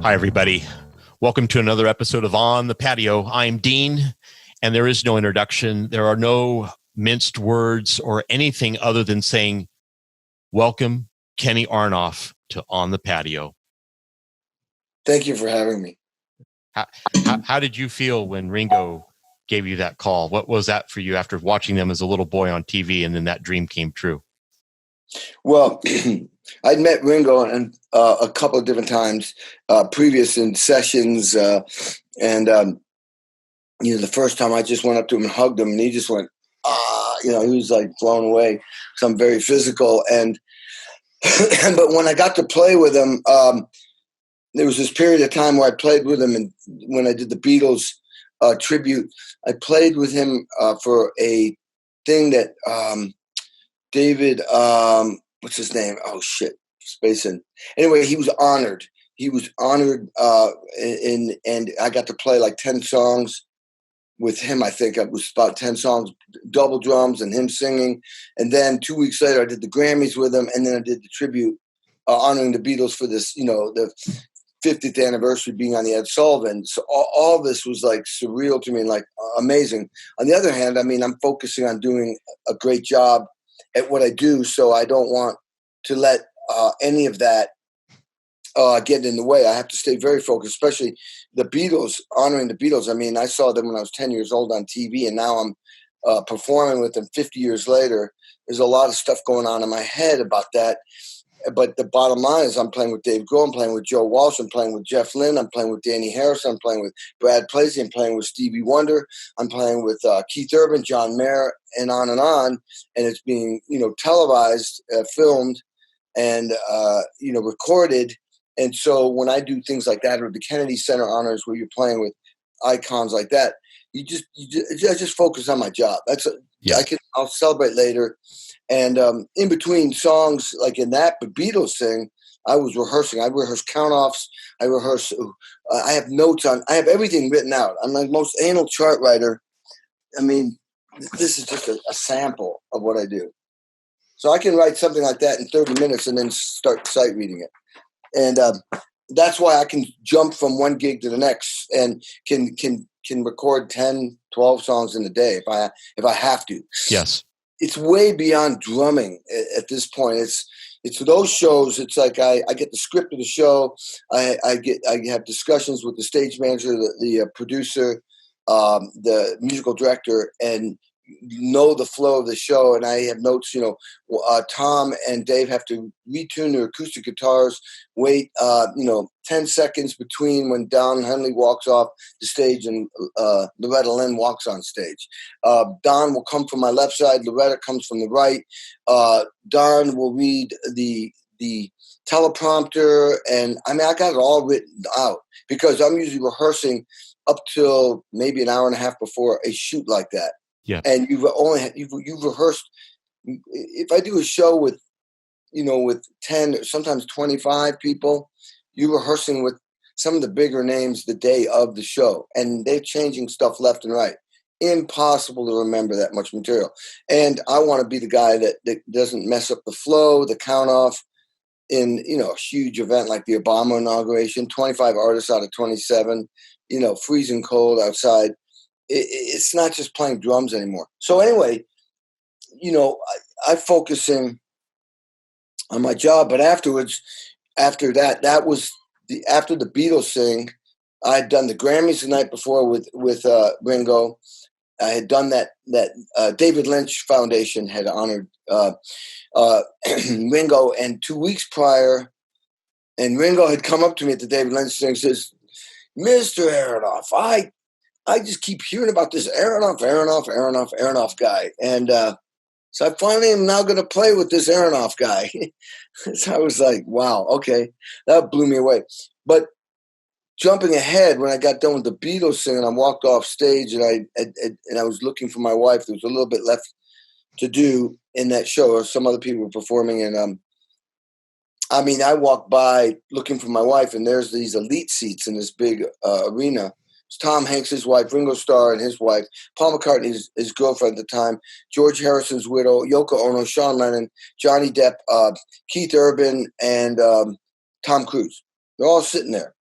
Hi, everybody. Welcome to another episode of On the Patio. I'm Dean, and there is no introduction. There are no minced words or anything other than saying, welcome, Kenny Aronoff, to On the Patio. Thank you for having me. How did you feel when Ringo gave you that call? What was that for you after watching them as a little boy on TV and then that dream came true? Well, I'd met Ringo a couple of different times previous in sessions. The first time I just went up to him and hugged him and he just went, he was like blown away. So I'm very physical. And, but when I got to play with him, there was this period of time where I played with him. And when I did the Beatles tribute, I played with him for a thing that David, what's his name? Oh, shit. Spacing. Anyway, he was honored. He was honored, and I got to play like 10 songs with him. I think it was about 10 songs, double drums and him singing. And then 2 weeks later, I did the Grammys with him, and then I did the tribute honoring the Beatles for this, the 50th anniversary being on the Ed Sullivan. So all this was like surreal to me and like amazing. On the other hand, I mean, I'm focusing on doing a great job at what I do, so I don't want to let any of that get in the way. I have to stay very focused, especially the Beatles, honoring the Beatles. I mean, I saw them when I was 10 years old on TV, and now I'm performing with them 50 years later. There's a lot of stuff going on in my head about that. But the bottom line is I'm playing with Dave Grohl, I'm playing with Joe Walsh, I'm playing with Jeff Lynne, I'm playing with Danny Harrison, I'm playing with Brad Paisley, I'm playing with Stevie Wonder, I'm playing with Keith Urban, John Mayer, and on. And it's being, televised, filmed, and, recorded. And so when I do things like that, or the Kennedy Center honors where you're playing with icons like that, I just focus on my job. I'll celebrate later. And in between songs, like in that Beatles thing, I was rehearsing. I rehearse count-offs. I have notes on. I have everything written out. I'm the most anal chart writer. I mean, this is just a sample of what I do. So I can write something like that in 30 minutes and then start sight reading it. And that's why I can jump from one gig to the next and can record 10, 12 songs in a day if I have to. Yes. It's way beyond drumming at this point. It's those shows. It's like I get the script of the show. I have discussions with the stage manager, the producer, the musical director, and know the flow of the show. And I have notes. Tom and Dave have to retune their acoustic guitars. Wait, 10 seconds between when Don Henley walks off the stage and Loretta Lynn walks on stage. Don will come from my left side. Loretta comes from the right. Don will read the teleprompter, and I mean, I got it all written out because I'm usually rehearsing up till maybe an hour and a half before a shoot like that. Yeah. And you've rehearsed. If I do a show with 10 or sometimes 25 people, you're rehearsing with some of the bigger names the day of the show, and they're changing stuff left and right. Impossible to remember that much material. And I want to be the guy that doesn't mess up the flow, the count off in, a huge event like the Obama inauguration, 25 artists out of 27, freezing cold outside. It's not just playing drums anymore. So anyway, I focusing on my job, but after that was after the Beatles thing. I had done the Grammys the night before with Ringo. I had done that David Lynch Foundation had honored Ringo, and 2 weeks prior, and Ringo had come up to me at the David Lynch thing and says, "Mr. Aronoff, I just keep hearing about this Aronoff guy. And so I finally am now going to play with this Aronoff guy." So I was like, wow, okay. That blew me away. But jumping ahead, when I got done with the Beatles thing and I walked off stage and I was looking for my wife, there was a little bit left to do in that show. Some other people were performing. And I walked by looking for my wife, and there's these elite seats in this big arena. It's Tom Hanks, his wife, Ringo Starr and his wife, Paul McCartney, his girlfriend at the time, George Harrison's widow, Yoko Ono, Sean Lennon, Johnny Depp, Keith Urban, and Tom Cruise. They're all sitting there.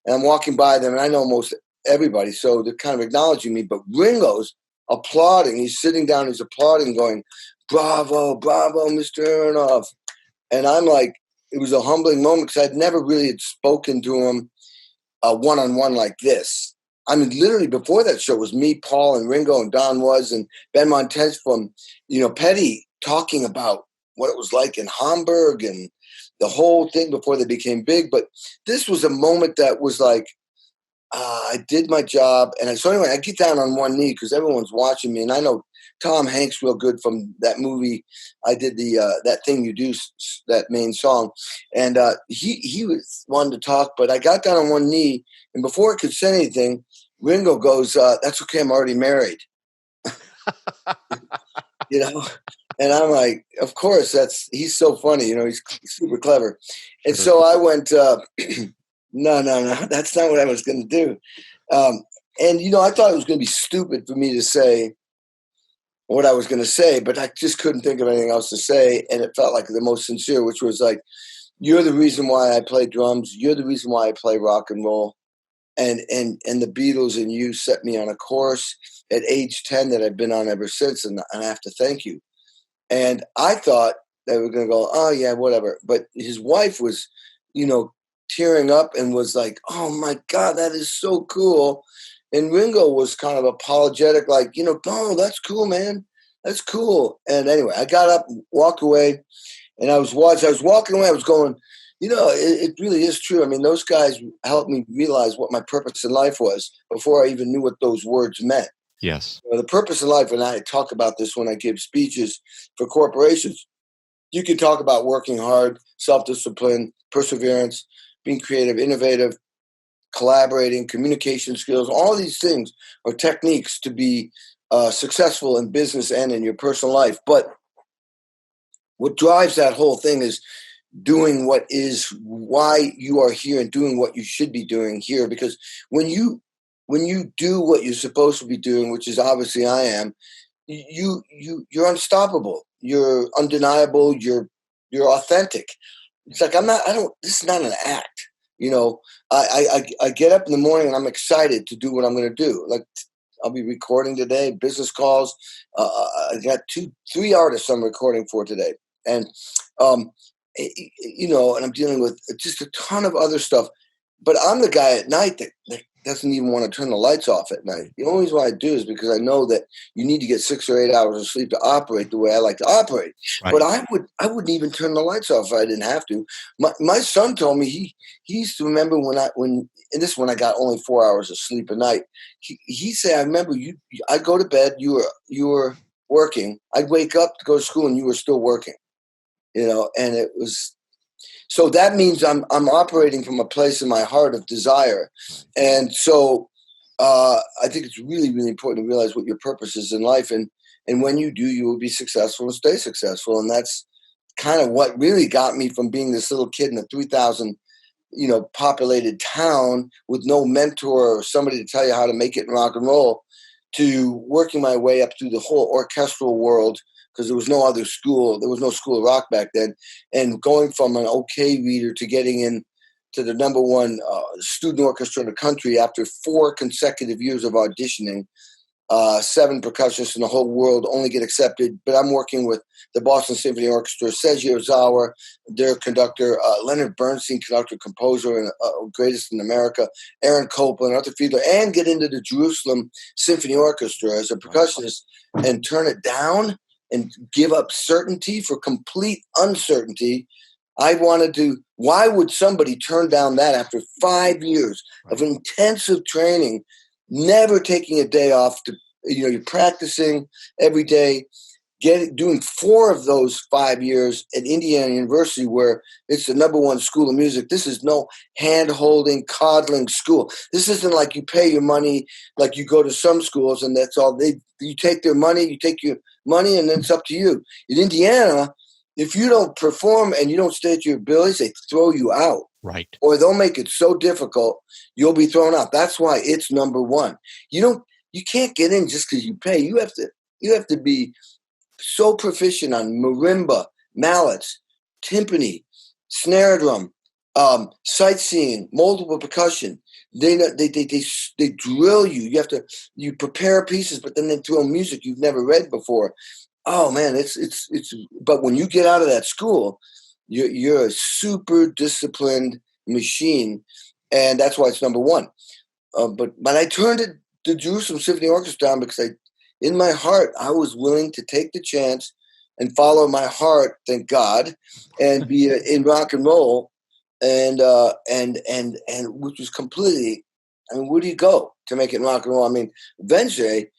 and I'm walking by them, and I know most everybody, so they're kind of acknowledging me. But Ringo's applauding. He's sitting down. He's applauding, going, "Bravo, bravo, Mr. Aronoff." And I'm like, it was a humbling moment because I'd never really had spoken to him one-on-one like this. I mean, literally before that show was me, Paul, and Ringo, and Don Was, and Ben Montez from, Petty, talking about what it was like in Hamburg and the whole thing before they became big. But this was a moment that was like, I did my job. And so anyway, I get down on one knee because everyone's watching me. And I know Tom Hanks real good from that movie. I did the That Thing You Do, that main song. And he was wanting to talk, but I got down on one knee. And before I could say anything, Ringo goes, "That's okay, I'm already married." And I'm like, of course, he's so funny, he's super clever. And so I went, no, that's not what I was going to do. And I thought it was going to be stupid for me to say what I was going to say, but I just couldn't think of anything else to say. And it felt like the most sincere, which was like, "You're the reason why I play drums. You're the reason why I play rock and roll. And the Beatles and you set me on a course at age 10 that I've been on ever since. And I have to thank you." And I thought they were going to go, "Oh yeah, whatever." But his wife was, tearing up and was like, "Oh my God, that is so cool." And Ringo was kind of apologetic, like, "Oh, that's cool, man. That's cool." And anyway, I got up and walked away, and I was walking away. I was going, it really is true. I mean, those guys helped me realize what my purpose in life was before I even knew what those words meant. Yes. The purpose of life, and I talk about this when I give speeches for corporations, you can talk about working hard, self-discipline, perseverance, being creative, innovative, collaborating, communication skills. All these things are techniques to be successful in business and in your personal life. But what drives that whole thing is doing what is why you are here and doing what you should be doing here. Because when you do what you're supposed to be doing, which is obviously I am, you're unstoppable. You're undeniable. You're authentic. It's like this is not an act. I get up in the morning and I'm excited to do what I'm going to do. Like, I'll be recording today, business calls. I got 3 artists I'm recording for today. And, and I'm dealing with just a ton of other stuff. But I'm the guy at night that doesn't even want to turn the lights off at night. The only reason why I do is because I know that you need to get 6 or 8 hours of sleep to operate the way I like to operate. Right. But I wouldn't even turn the lights off if I didn't have to. My son told me he used to remember when I got only 4 hours of sleep a night. He said, "I remember I'd go to bed, you were working. I'd wake up to go to school and you were still working." And it was. So that means I'm operating from a place in my heart of desire. And so I think it's really, really important to realize what your purpose is in life. And when you do, you will be successful and stay successful. And that's kind of what really got me from being this little kid in a 3,000, populated town with no mentor or somebody to tell you how to make it in rock and roll to working my way up through the whole orchestral world. Because there was no other school. There was no school of rock back then. And going from an okay reader to getting in to the number one student orchestra in the country after 4 consecutive years of auditioning, 7 percussionists in the whole world only get accepted. But I'm working with the Boston Symphony Orchestra, Seiji Ozawa, their conductor, Leonard Bernstein, conductor, composer, and greatest in America, Aaron Copland, Arthur Fiedler, and get into the Jerusalem Symphony Orchestra as a percussionist and turn it down and give up certainty for complete uncertainty. Why would somebody turn down that after 5 years of intensive training, never taking a day off you're practicing every day, doing 4 of those 5 years at Indiana University, where it's the number one school of music. This is no hand-holding, coddling school. This isn't like you pay your money like you go to some schools and that's all. You take their money, you take your money, and then it's up to you. In Indiana, if you don't perform and you don't stay at your abilities, they throw you out. Right. Or they'll make it so difficult, you'll be thrown out. That's why it's number one. You can't get in just because you pay. You have to be so proficient on marimba, mallets, timpani, snare drum, sightseeing, multiple percussion. They drill you. You prepare pieces, but then they throw music you've never read before. Oh man, it's. But when you get out of that school, you're a super disciplined machine, and that's why it's number one. But I turned it the Jerusalem Symphony Orchestra down because in my heart, I was willing to take the chance and follow my heart, thank God, and be in rock and roll, and which was completely. I mean, where do you go to make it in rock and roll? I mean, eventually,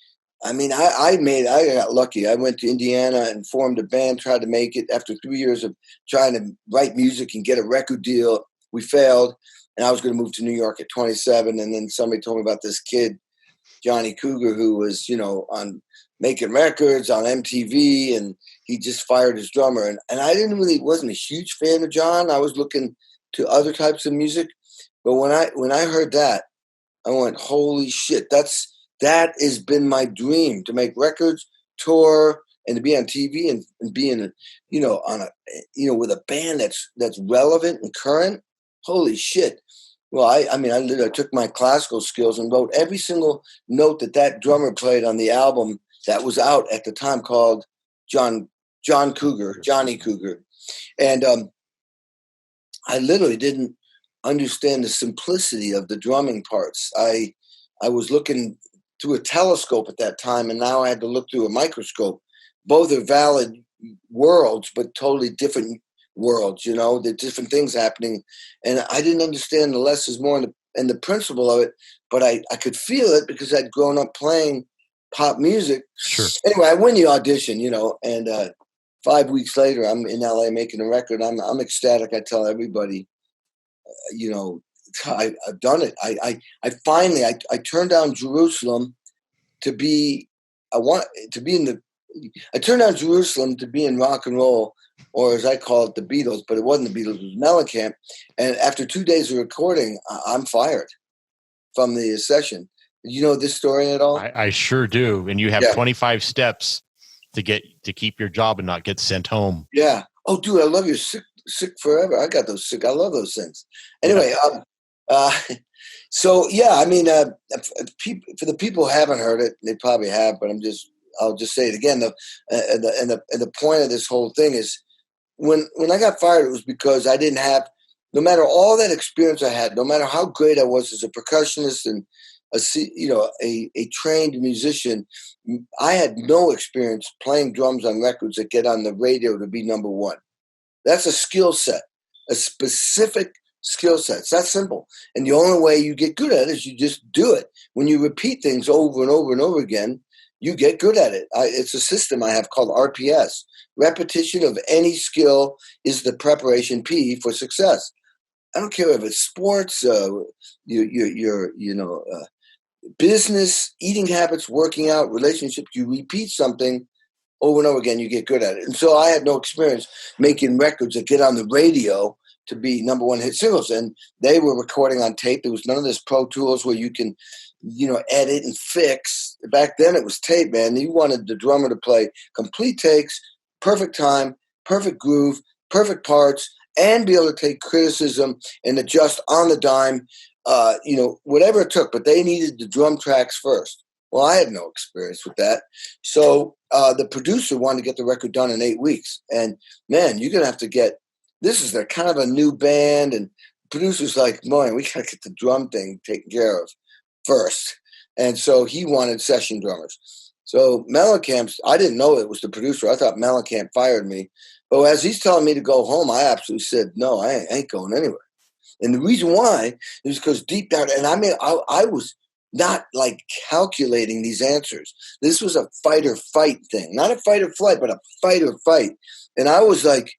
I got lucky. I went to Indiana and formed a band, tried to make it after 3 years of trying to write music and get a record deal. We failed. And I was going to move to New York at 27. And then somebody told me about this kid, Johnny Cougar, who was, on making records on MTV, and he just fired his drummer. And I wasn't a huge fan of John. I was looking to other types of music. But when I heard that, I went, holy shit, that has been my dream, to make records, tour, and to be on TV and be in with a band that's relevant and current. Holy shit. Well, I took my classical skills and wrote every single note that drummer played on the album that was out at the time, called Johnny Cougar. And I literally didn't understand the simplicity of the drumming parts. I was looking through a telescope at that time, and now I had to look through a microscope. Both are valid worlds, but totally different worlds, the different things happening. And I didn't understand the less is more and the principle of it, but I could feel it because I'd grown up playing pop music. Sure. Anyway, I win the audition, and 5 weeks later, I'm in LA making a record. I'm ecstatic. I tell everybody, I've done it. I finally turned down Jerusalem to be, I turned down Jerusalem to be in rock and roll, or as I call it, the Beatles, but it wasn't the Beatles, it was Mellencamp. And after 2 days of recording, I'm fired from the session. You know this story at all? I sure do. And you have 25 steps to keep your job and not get sent home. Yeah. Oh, dude, I love your sick forever. I got those sick. I love those things. Anyway, so yeah, for the people who haven't heard it, they probably have, but I'll just say it again. The point of this whole thing is, when I got fired, it was because I didn't have, no matter all that experience I had, no matter how great I was as a percussionist and a trained musician, I had no experience playing drums on records that get on the radio to be number one. That's a skill set, a specific skill set. It's that simple. And the only way you get good at it is you just do it. When you repeat things over and over and over again, you get good at it. It's a system I have called RPS. Repetition of any skill is the preparation P for success. I don't care if it's sports, business, eating habits, working out, relationships. You repeat something over and over again, you get good at it. And so I had no experience making records that get on the radio to be number one hit singles. And they were recording on tape. There was none of this Pro Tools where you can, edit and fix. Back then it was tape, man. You wanted the drummer to play complete takes, perfect time, perfect groove, perfect parts, and be able to take criticism and adjust on the dime, whatever it took. But they needed the drum tracks first. Well, I had no experience with that. So the producer wanted to get the record done in 8 weeks. And man, you're going to have to this is kind of a new band. And the producer's like, man, we got to get the drum thing taken care of first. And so he wanted session drummers. So Mellencamp, I didn't know it was the producer. I thought Mellencamp fired me. But as he's telling me to go home, I absolutely said, no, I ain't going anywhere. And the reason why is because deep down, and I was not like calculating these answers. This was a fight or fight thing, not a fight or flight, but a fight or fight. And I was like,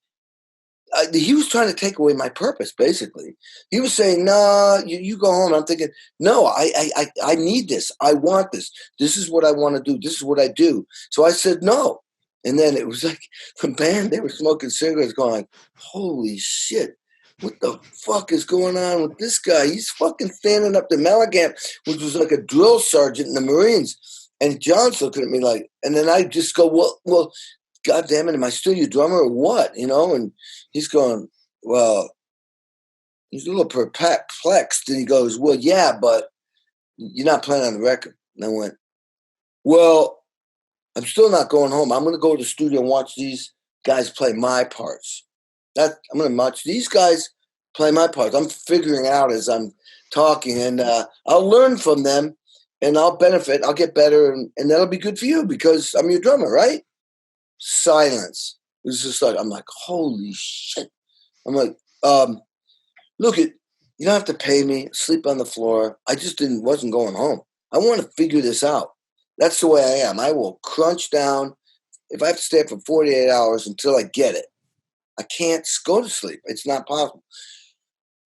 he was trying to take away my purpose, basically. He was saying, no, you go home. I'm thinking, no, I need this. I want this. This is what I want to do. This is what I do. So I said no. And then it was like the band, they were smoking cigarettes going, holy shit. What the fuck is going on with this guy? He's fucking standing up to Mellencamp, which was like a drill sergeant in the Marines. And John's looking at me like, and then I just go, well, God damn it, am I still your drummer or what? And he's going, well, He's a little perplexed, and he goes, well, yeah, but you're not playing on the record. And I went, well, I'm still not going home. I'm going to go to the studio and watch these guys play my parts. I'm going to watch these guys play my parts. I'm figuring out as I'm talking, and I'll learn from them, and I'll benefit. I'll get better, and that'll be good for you because I'm your drummer, right? Silence. It was just like, I'm like, holy shit. I'm like, look, you don't have to pay me. Sleep on the floor. I just wasn't going home. I want to figure this out. That's the way I am. I will crunch down if I have to stay up for 48 hours until I get it. I can't go to sleep. It's not possible.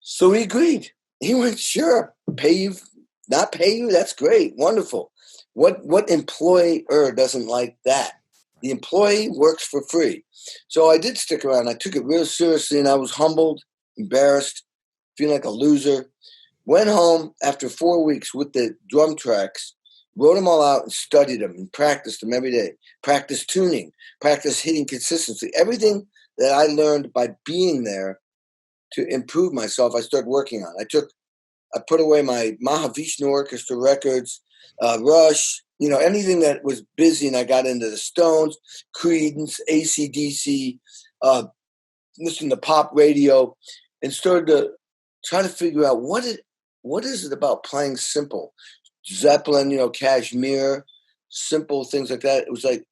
So he agreed. He went, sure, pay you, not pay you. That's great. Wonderful. What employer doesn't like that? The employee works for free. So I did stick around. I took it real seriously, and I was humbled, embarrassed, feeling like a loser. Went home after 4 weeks with the drum tracks, wrote them all out and studied them and practiced them every day. Practiced tuning, practiced hitting consistency. Everything that I learned by being there to improve myself, I started working on. I put away my Mahavishnu Orchestra records, Rush, anything that was busy, and I got into the Stones, Creedence, AC/DC, listened to pop radio, and started to try to figure out what is it about playing simple. Zeppelin, Kashmir, simple things like that. It was like,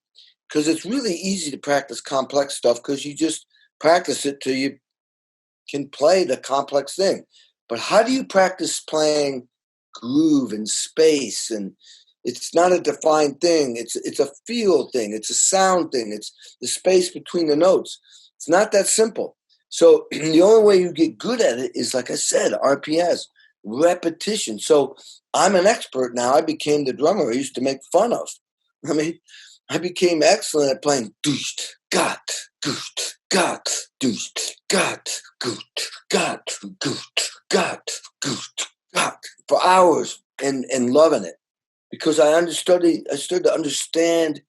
because it's really easy to practice complex stuff because you just practice it till you can play the complex thing. But how do you practice playing groove and space? And it's not a defined thing. It's a feel thing. It's a sound thing. It's the space between the notes. It's not that simple. So the only way you get good at it is, like I said, RPS, repetition. So I'm an expert now. I became the drummer I used to make fun of. I mean, I became excellent at playing doost, got, goot, got, doost, got, goot, got, goot, got, goot, got, for hours and loving it because I started to understand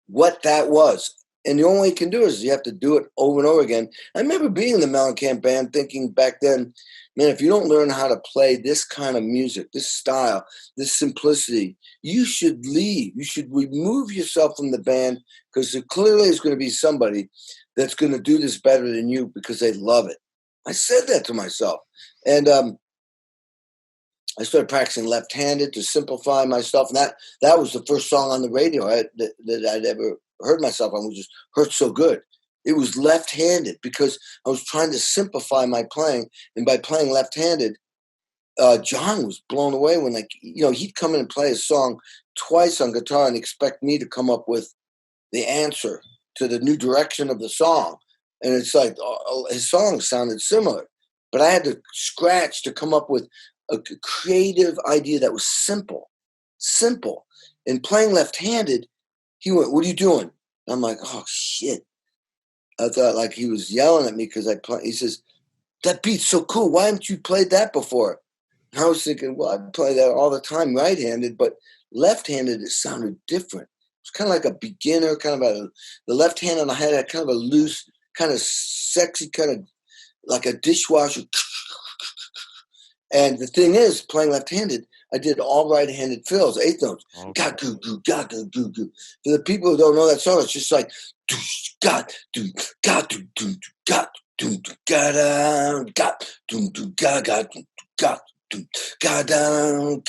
what that was. And the only way you can do it is you have to do it over and over again. I remember being in the Mellencamp band thinking back then, man, if you don't learn how to play this kind of music, this style, this simplicity, you should leave. You should remove yourself from the band because there clearly is going to be somebody that's going to do this better than you because they love it. I said that to myself. And I started practicing left-handed to simplify myself. And that was the first song on the radio that I'd ever heard myself on. It just hurt so good. It was left-handed because I was trying to simplify my playing. And by playing left-handed, John was blown away when, he'd come in and play a song twice on guitar and expect me to come up with the answer to the new direction of the song. And it's like his songs sounded similar. But I had to scratch to come up with a creative idea that was simple. And playing left-handed, he went, what are you doing? And I'm like, oh, shit. I thought like he was yelling at me because he says, that beat's so cool. Why haven't you played that before? And I was thinking, well, I play that all the time right-handed, but left-handed, it sounded different. It's kind of like a beginner, the left hand on the head had kind of a loose, kind of sexy, kind of like a dishwasher. And the thing is, playing left-handed, I did all right-handed fills, eighth notes. Okay. Got goo goo, got goo goo goo. For the people who don't know that song, it's just like got do got do do got do got down got do do got got do got down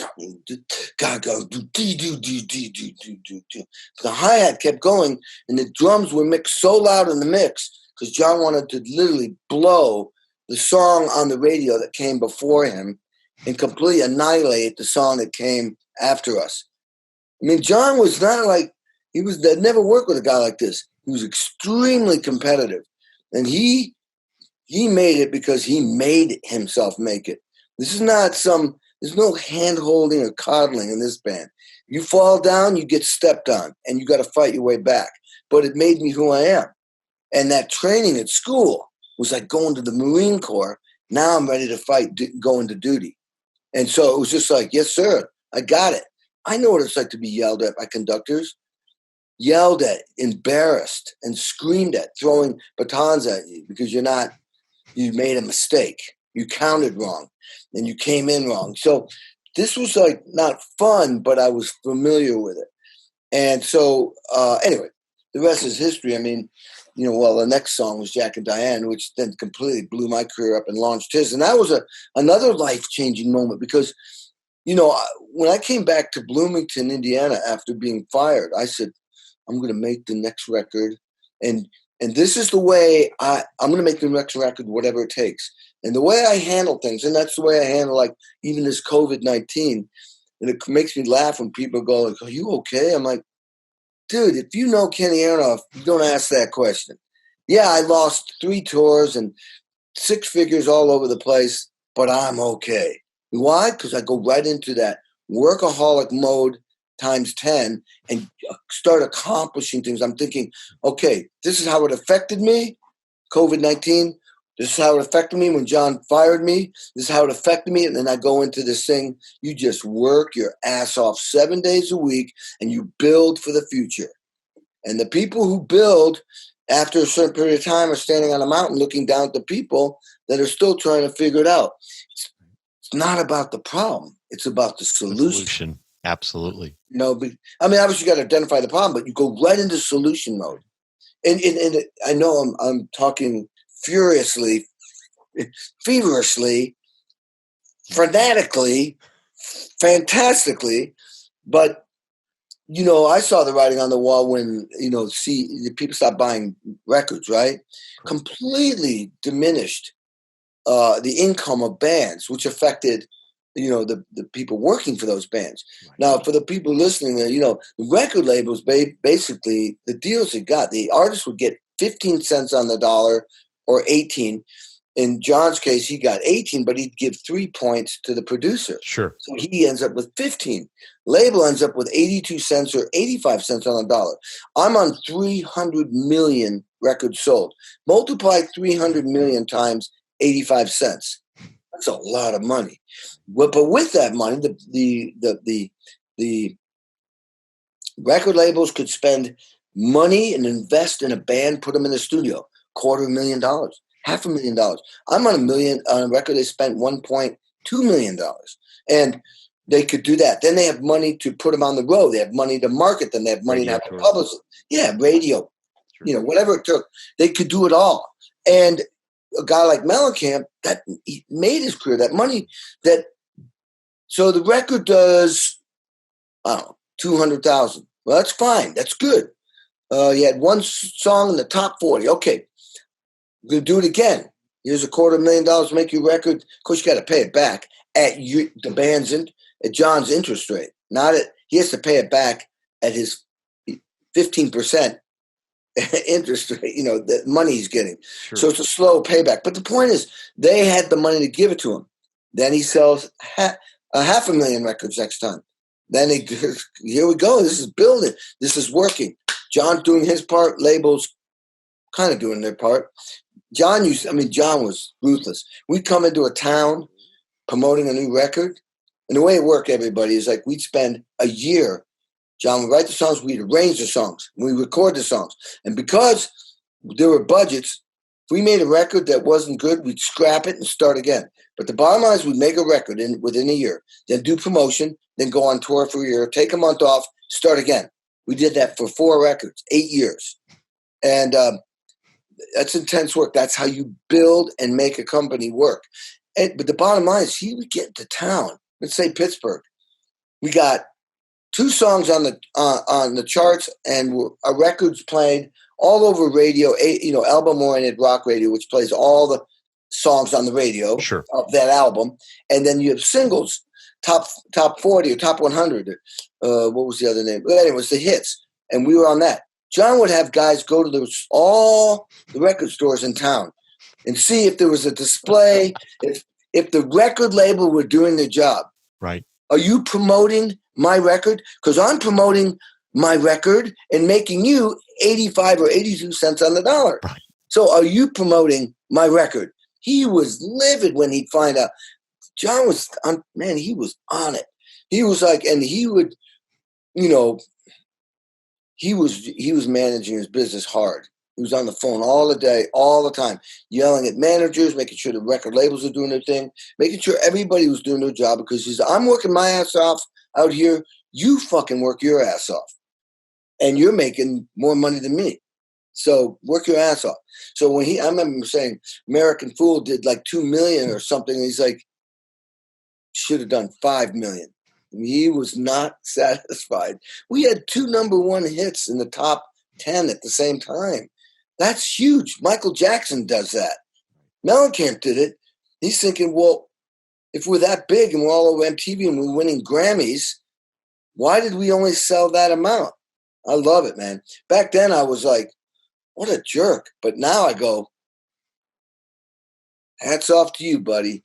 got go do dee do do do do do do. The hi-hat kept going, and the drums were mixed so loud in the mix because John wanted to literally blow the song on the radio that came before him and completely annihilate the song that came after us. I mean, John was not like, they'd never worked with a guy like this. He was extremely competitive. And he made it because he made himself make it. This is not there's no hand-holding or coddling in this band. You fall down, you get stepped on, and you got to fight your way back. But it made me who I am. And that training at school was like going to the Marine Corps. Now I'm ready to fight, go into duty. And so it was just like, yes, sir, I got it. I know what it's like to be yelled at by conductors, yelled at, embarrassed, and screamed at, throwing batons at you because you made a mistake. you counted wrong, and you came in wrong. So this was like not fun, but I was familiar with it. And so anyway, the rest is history. I mean, the next song was Jack and Diane, which then completely blew my career up and launched his. And that was another life-changing moment because, when I came back to Bloomington, Indiana, after being fired, I said, I'm going to make the next record. And this is the way I'm going to make the next record, whatever it takes. And the way I handle things, and that's the way I handle, like, even this COVID-19, and it makes me laugh when people go, like, are you okay? I'm like, dude, if you know Kenny Aronoff, you don't ask that question. Yeah, I lost 3 tours and 6 figures all over the place, but I'm okay. Why? Because I go right into that workaholic mode times 10 and start accomplishing things. I'm thinking, okay, this is how it affected me, COVID-19. This is how it affected me when John fired me. This is how it affected me. And then I go into this thing. You just work your ass off 7 days a week and you build for the future. And the people who build after a certain period of time are standing on a mountain looking down at the people that are still trying to figure it out. It's not about the problem. It's about the solution. Absolutely. Obviously you got to identify the problem, but you go right into solution mode. And I know I'm talking furiously, feverishly, fanatically, fantastically, but I saw the writing on the wall when people stopped buying records, right? Completely diminished the income of bands, which affected the people working for those bands. Right. Now, for the people listening there, the record labels basically the deals they got. The artist would get 15 cents on the dollar or 18. In John's case, he got 18, but he'd give 3 points to the producer. Sure. So he ends up with 15. Label ends up with 82 cents or 85 cents on the dollar. I'm on 300 million records sold. Multiply 300 million times 85 cents. That's a lot of money. But with that money, the record labels could spend money and invest in a band, put them in the studio, $250,000, $500,000. I'm on a record they spent $1.2 million. And they could do that. Then they have money to put them on the road. They have money to market them. They have money to have a publicist. Yeah, radio. Sure. Whatever it took. They could do it all. And a guy like Mellencamp, that he made his career, that money, so the record does, I don't know, 200,000. Well, that's fine. That's good. You had one song in the top 40. Okay. We're going to do it again. Here's $250,000 to make your record. Of course, you got to pay it back at the band's at John's interest rate. He has to pay it back at his 15% interest rate, the money he's getting. Sure. So it's a slow payback. But the point is, they had the money to give it to him. Then he sells 500,000 records next time. Then here we go. This is building. This is working. John doing his part. Labels kind of doing their part. John was ruthless. We'd come into a town promoting a new record. And the way it worked, everybody, is like we'd spend a year. John would write the songs, we'd arrange the songs, we'd record the songs. And because there were budgets, if we made a record that wasn't good, we'd scrap it and start again. But the bottom line is we'd make a record within a year, then do promotion, then go on tour for a year, take a month off, start again. We did that for 4 records, 8 years. And that's intense work. That's how you build and make a company work. But the bottom line is he would get into town. Let's say Pittsburgh. We got 2 songs on the charts, and our records played all over radio. Album-oriented rock radio, which plays all the songs on the radio of that album, and then you have singles, top 40 or top 100. What was the other name? But anyway, it was the hits, and we were on that. John would have guys go to all the record stores in town and see if there was a display, if the record label were doing their job. Right. Are you promoting my record? Because I'm promoting my record and making you 85 or 82 cents on the dollar. Right. So are you promoting my record? He was livid when he'd find out. John was, he was on it. He was like, and he would, he was managing his business hard. He was on the phone all the day, all the time, yelling at managers, making sure the record labels are doing their thing, making sure everybody was doing their job, because he's, I'm working my ass off out here. You fucking work your ass off. And you're making more money than me. So work your ass off. So when I remember saying American Fool did like 2 million or something. And he's like, should have done 5 million. He was not satisfied. We had 2 number 1 hits in the top 10 at the same time. That's huge. Michael Jackson does that. Mellencamp did it. He's thinking, well, if we're that big and we're all over MTV and we're winning Grammys, why did we only sell that amount? I love it, man. Back then I was like, what a jerk. But now I go, hats off to you, buddy.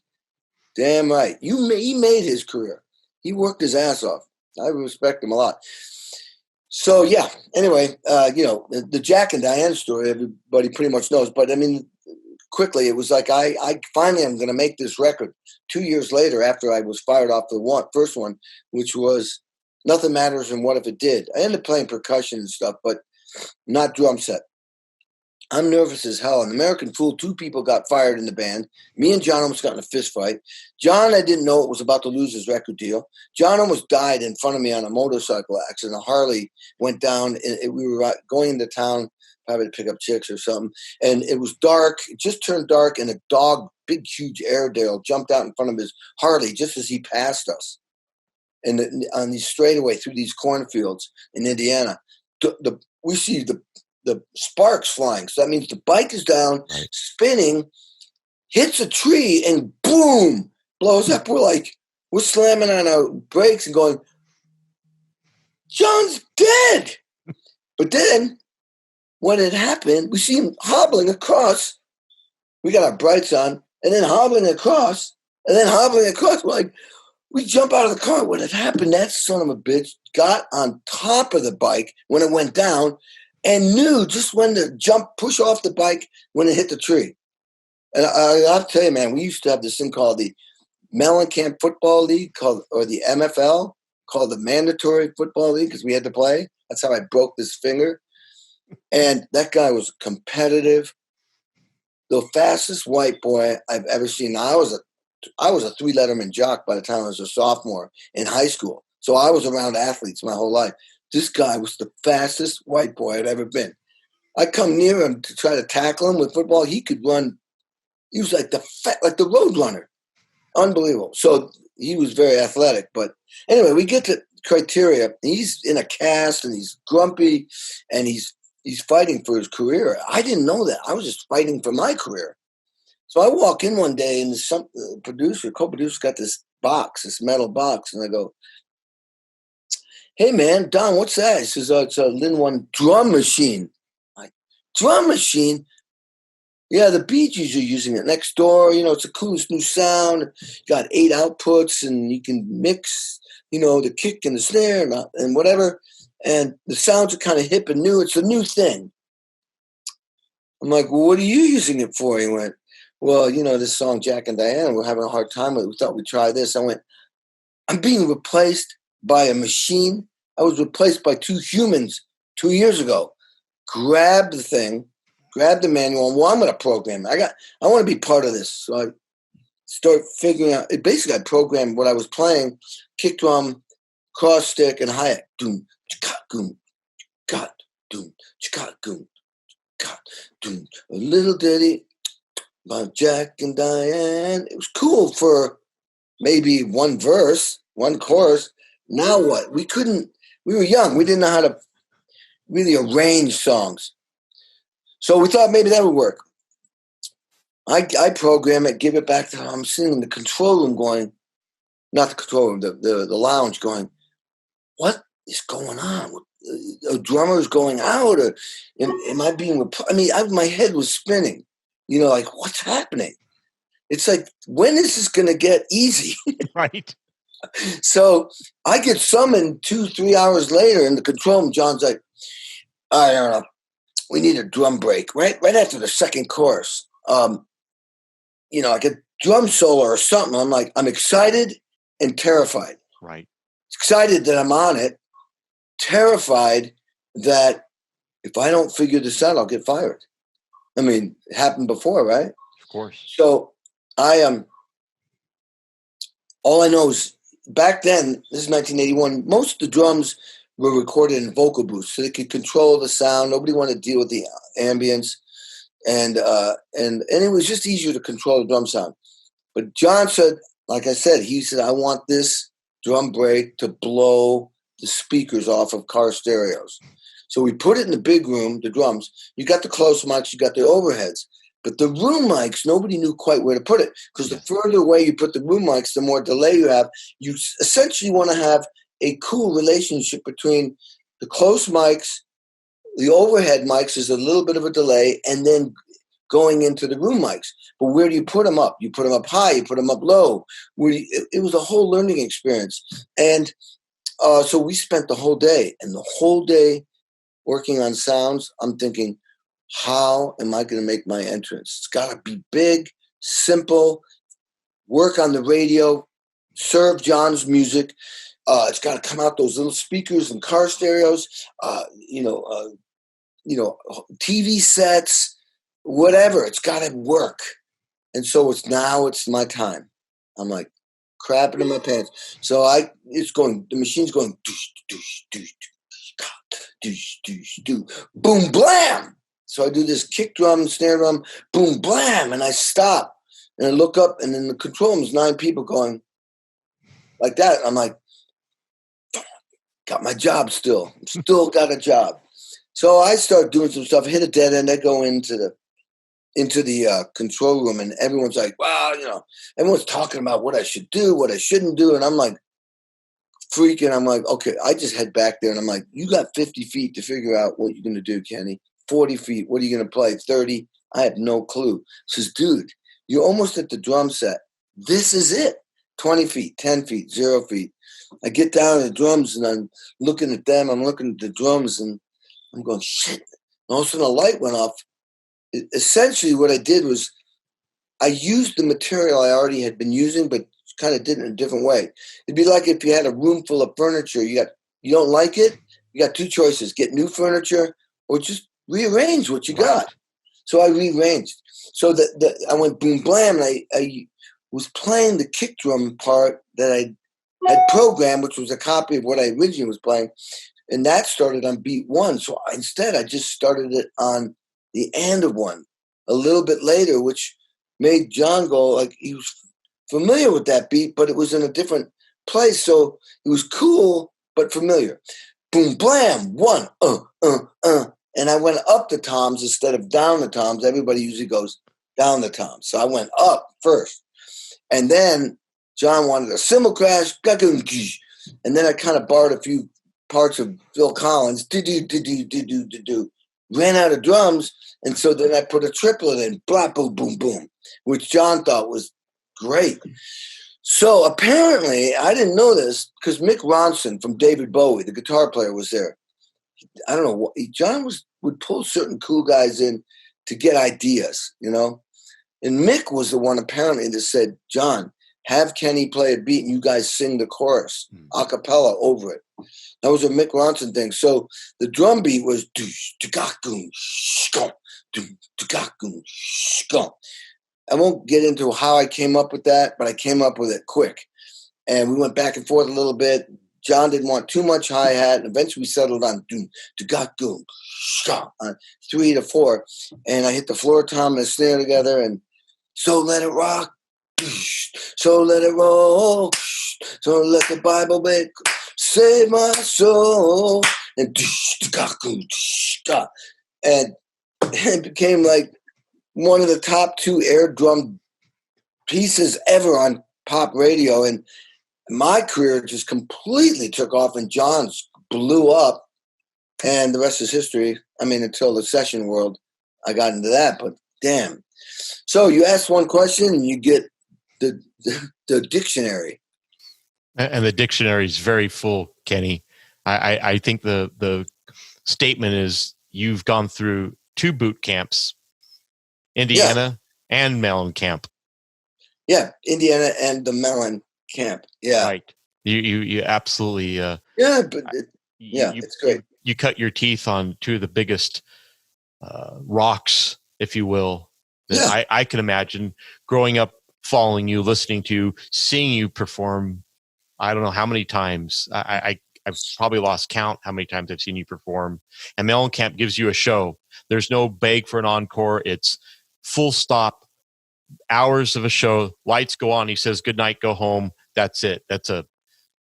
Damn right. He made his career. He worked his ass off. I respect him a lot. So, yeah. Anyway, the Jack and Diane story, everybody pretty much knows. But, I mean, quickly, it was like I finally am going to make this record 2 years later after I was fired off the first one, which was Nothing Matters and What If It Did. I ended up playing percussion and stuff, but not drum set. I'm nervous as hell. In American Fool, 2 people got fired in the band. Me and John almost got in a fist fight. John, I didn't know, was about to lose his record deal. John almost died in front of me on a motorcycle accident. A Harley went down. And we were going into town, probably to pick up chicks or something. And it was dark. It just turned dark, and a dog, big, huge Airedale, jumped out in front of his Harley just as he passed us. And on these straightaway through these cornfields in Indiana, we see the sparks flying. So that means the bike is down, spinning, hits a tree, and boom, blows up. We're slamming on our brakes and going, John's dead. But then when it happened, we see him hobbling across. We got our brights on, and then hobbling across, and then hobbling across. We're like, we jump out of the car. When it happened, that son of a bitch got on top of the bike when it went down and knew just when to push off the bike when it hit the tree. And I'll tell you, man, we used to have this thing called the Mellencamp Football League, or the MFL, called the Mandatory Football League, because we had to play. That's how I broke this finger. And that guy was competitive. The fastest white boy I've ever seen. Now, I was a 3-letterman jock by the time I was a sophomore in high school. So I was around athletes my whole life. This guy was the fastest white boy I'd ever been. I come near him to try to tackle him with football. He could run. He was like the road runner. Unbelievable. So he was very athletic. But anyway, we get to criteria. He's in a cast and he's grumpy and he's fighting for his career. I didn't know that. I was just fighting for my career. So I walk in one day and some co-producer got this metal box, and I go, hey man, Don, what's that? He says, oh, it's a Lin 1 drum machine. Drum machine? Yeah, the Bee Gees are using it next door. It's the coolest new sound. Got 8 outputs, and you can mix, the kick and the snare and whatever. And the sounds are kind of hip and new. It's a new thing. I'm like, well, what are you using it for? He went, well, this song, Jack and Diane, we're having a hard time with it. We thought we'd try this. I went, I'm being replaced by a machine. I was replaced by 2 humans 2 years ago. Grab the thing, grab the manual, and I'm going to program it. I want to be part of this. So I start figuring out. Basically, I programmed what I was playing: kick drum, cross stick, and hi-hat. Doom, chika, goom, got, doom, chika, goom, got, doom. A little ditty about Jack and Diane. It was cool for maybe one verse, one chorus. Now what? We were young. We didn't know how to really arrange songs. So we thought maybe that would work. I program it, give it back to him. I'm sitting in the control room going, not the control room, the lounge going, what is going on? A drummer is going out? Or am I being, my head was spinning. Like, what's happening? It's like, when is this going to get easy? Right. So I get summoned 2-3 hours later in the control room. John's like, I don't know. We need a drum break right after the second chorus. Like a drum solo or something. I'm like, I'm excited and terrified. Right. Excited that I'm on it. Terrified that if I don't figure this out, I'll get fired. I mean, it happened before, right? Of course. So I all I know is back then, this is 1981, most of the drums were recorded in vocal booths, so they could control the sound. Nobody wanted to deal with the ambience, and it was just easier to control the drum sound. But John said, like I said, he said, I want this drum break to blow the speakers off of car stereos. So we put it in the big room, the drums. You got the close mics, you got the overheads. But the room mics, nobody knew quite where to put it, because the further away you put the room mics, the more delay you have. You essentially want to have a cool relationship between the close mics, the overhead mics is a little bit of a delay, and then going into the room mics. But where do you put them up? You put them up high, you put them up low. It was a whole learning experience. And so we spent the whole day, working on sounds. I'm thinking, how am I going to make my entrance? It's got to be big, simple, work on the radio, serve John's music. It's got to come out those little speakers and car stereos, TV sets, whatever. It's got to work. And so it's my time. I'm like crapping in my pants. So the machine's going, doosh, doosh, doosh, doosh, doosh, doosh, boom, blam. So I do this kick drum, snare drum, boom, blam, and I stop. And I look up, and in the control room is 9 people going like that. I'm like, got my job still. Still got a job. So I start doing some stuff, hit a dead end. I go into the control room, and everyone's like, wow, everyone's talking about what I should do, what I shouldn't do. And I'm like freaking. I'm like, okay, I just head back there, and I'm like, you got 50 feet to figure out what you're going to do, Kenny. 40 feet. What are you going to play? 30? I have no clue. Says, dude, you're almost at the drum set. This is it. 20 feet, 10 feet, 0 feet. I get down to the drums, and I'm looking at them. I'm looking at the drums, and I'm going, shit. And all of a sudden, a light went off. Essentially, what I did was I used the material I already had been using, but kind of did it in a different way. It'd be like if you had a room full of furniture. You don't like it. You got 2 choices: get new furniture or just rearrange what you got. So I rearranged. So that I went boom blam, and I was playing the kick drum part that I had programmed, which was a copy of what I originally was playing, and that started on beat 1. So instead, I just started it on the end of 1 a little bit later, which made John go like he was familiar with that beat, but it was in a different place. So it was cool but familiar. Boom blam, 1 and I went up the toms instead of down the toms. Everybody usually goes down the toms. So I went up first. And then John wanted a cymbal crash. And then I kind of borrowed a few parts of Phil Collins. Ran out of drums. And so then I put a triplet in. Blah, boom, boom, boom. Which John thought was great. So apparently, I didn't know this because Mick Ronson from David Bowie, the guitar player, was there. I don't know. John would pull certain cool guys in to get ideas, And Mick was the one apparently that said, John, have Kenny play a beat and you guys sing the chorus a cappella over it. That was a Mick Ronson thing. So the drum beat was I won't get into how I came up with that, but I came up with it quick. And we went back and forth a little bit. John didn't want too much hi-hat, and eventually we settled on 3 to 4. And I hit the floor tom and the snare together, and so let it rock, so let it roll, so let the Bible save my soul. And it became like one of the top 2 air drum pieces ever on pop radio. And my career just completely took off, and John's blew up, and the rest is history. I mean, until the session world, I got into that, but damn. So you ask one question and you get the dictionary. And the dictionary is very full, Kenny. I think the statement is you've gone through 2 boot camps, Indiana and Mellon Camp. Yeah, Indiana and the Mellon Camp. Yeah, right. You absolutely. It's great. you cut your teeth on two of the biggest rocks, if you will, that I can imagine growing up, following you, listening to you, seeing you perform. I don't know how many times. I've probably lost count how many times I've seen you perform. And Mellencamp gives you a show. There's no beg for an encore. It's full stop, hours of a show. Lights go on. He says, "Good night, go home." That's it. That's a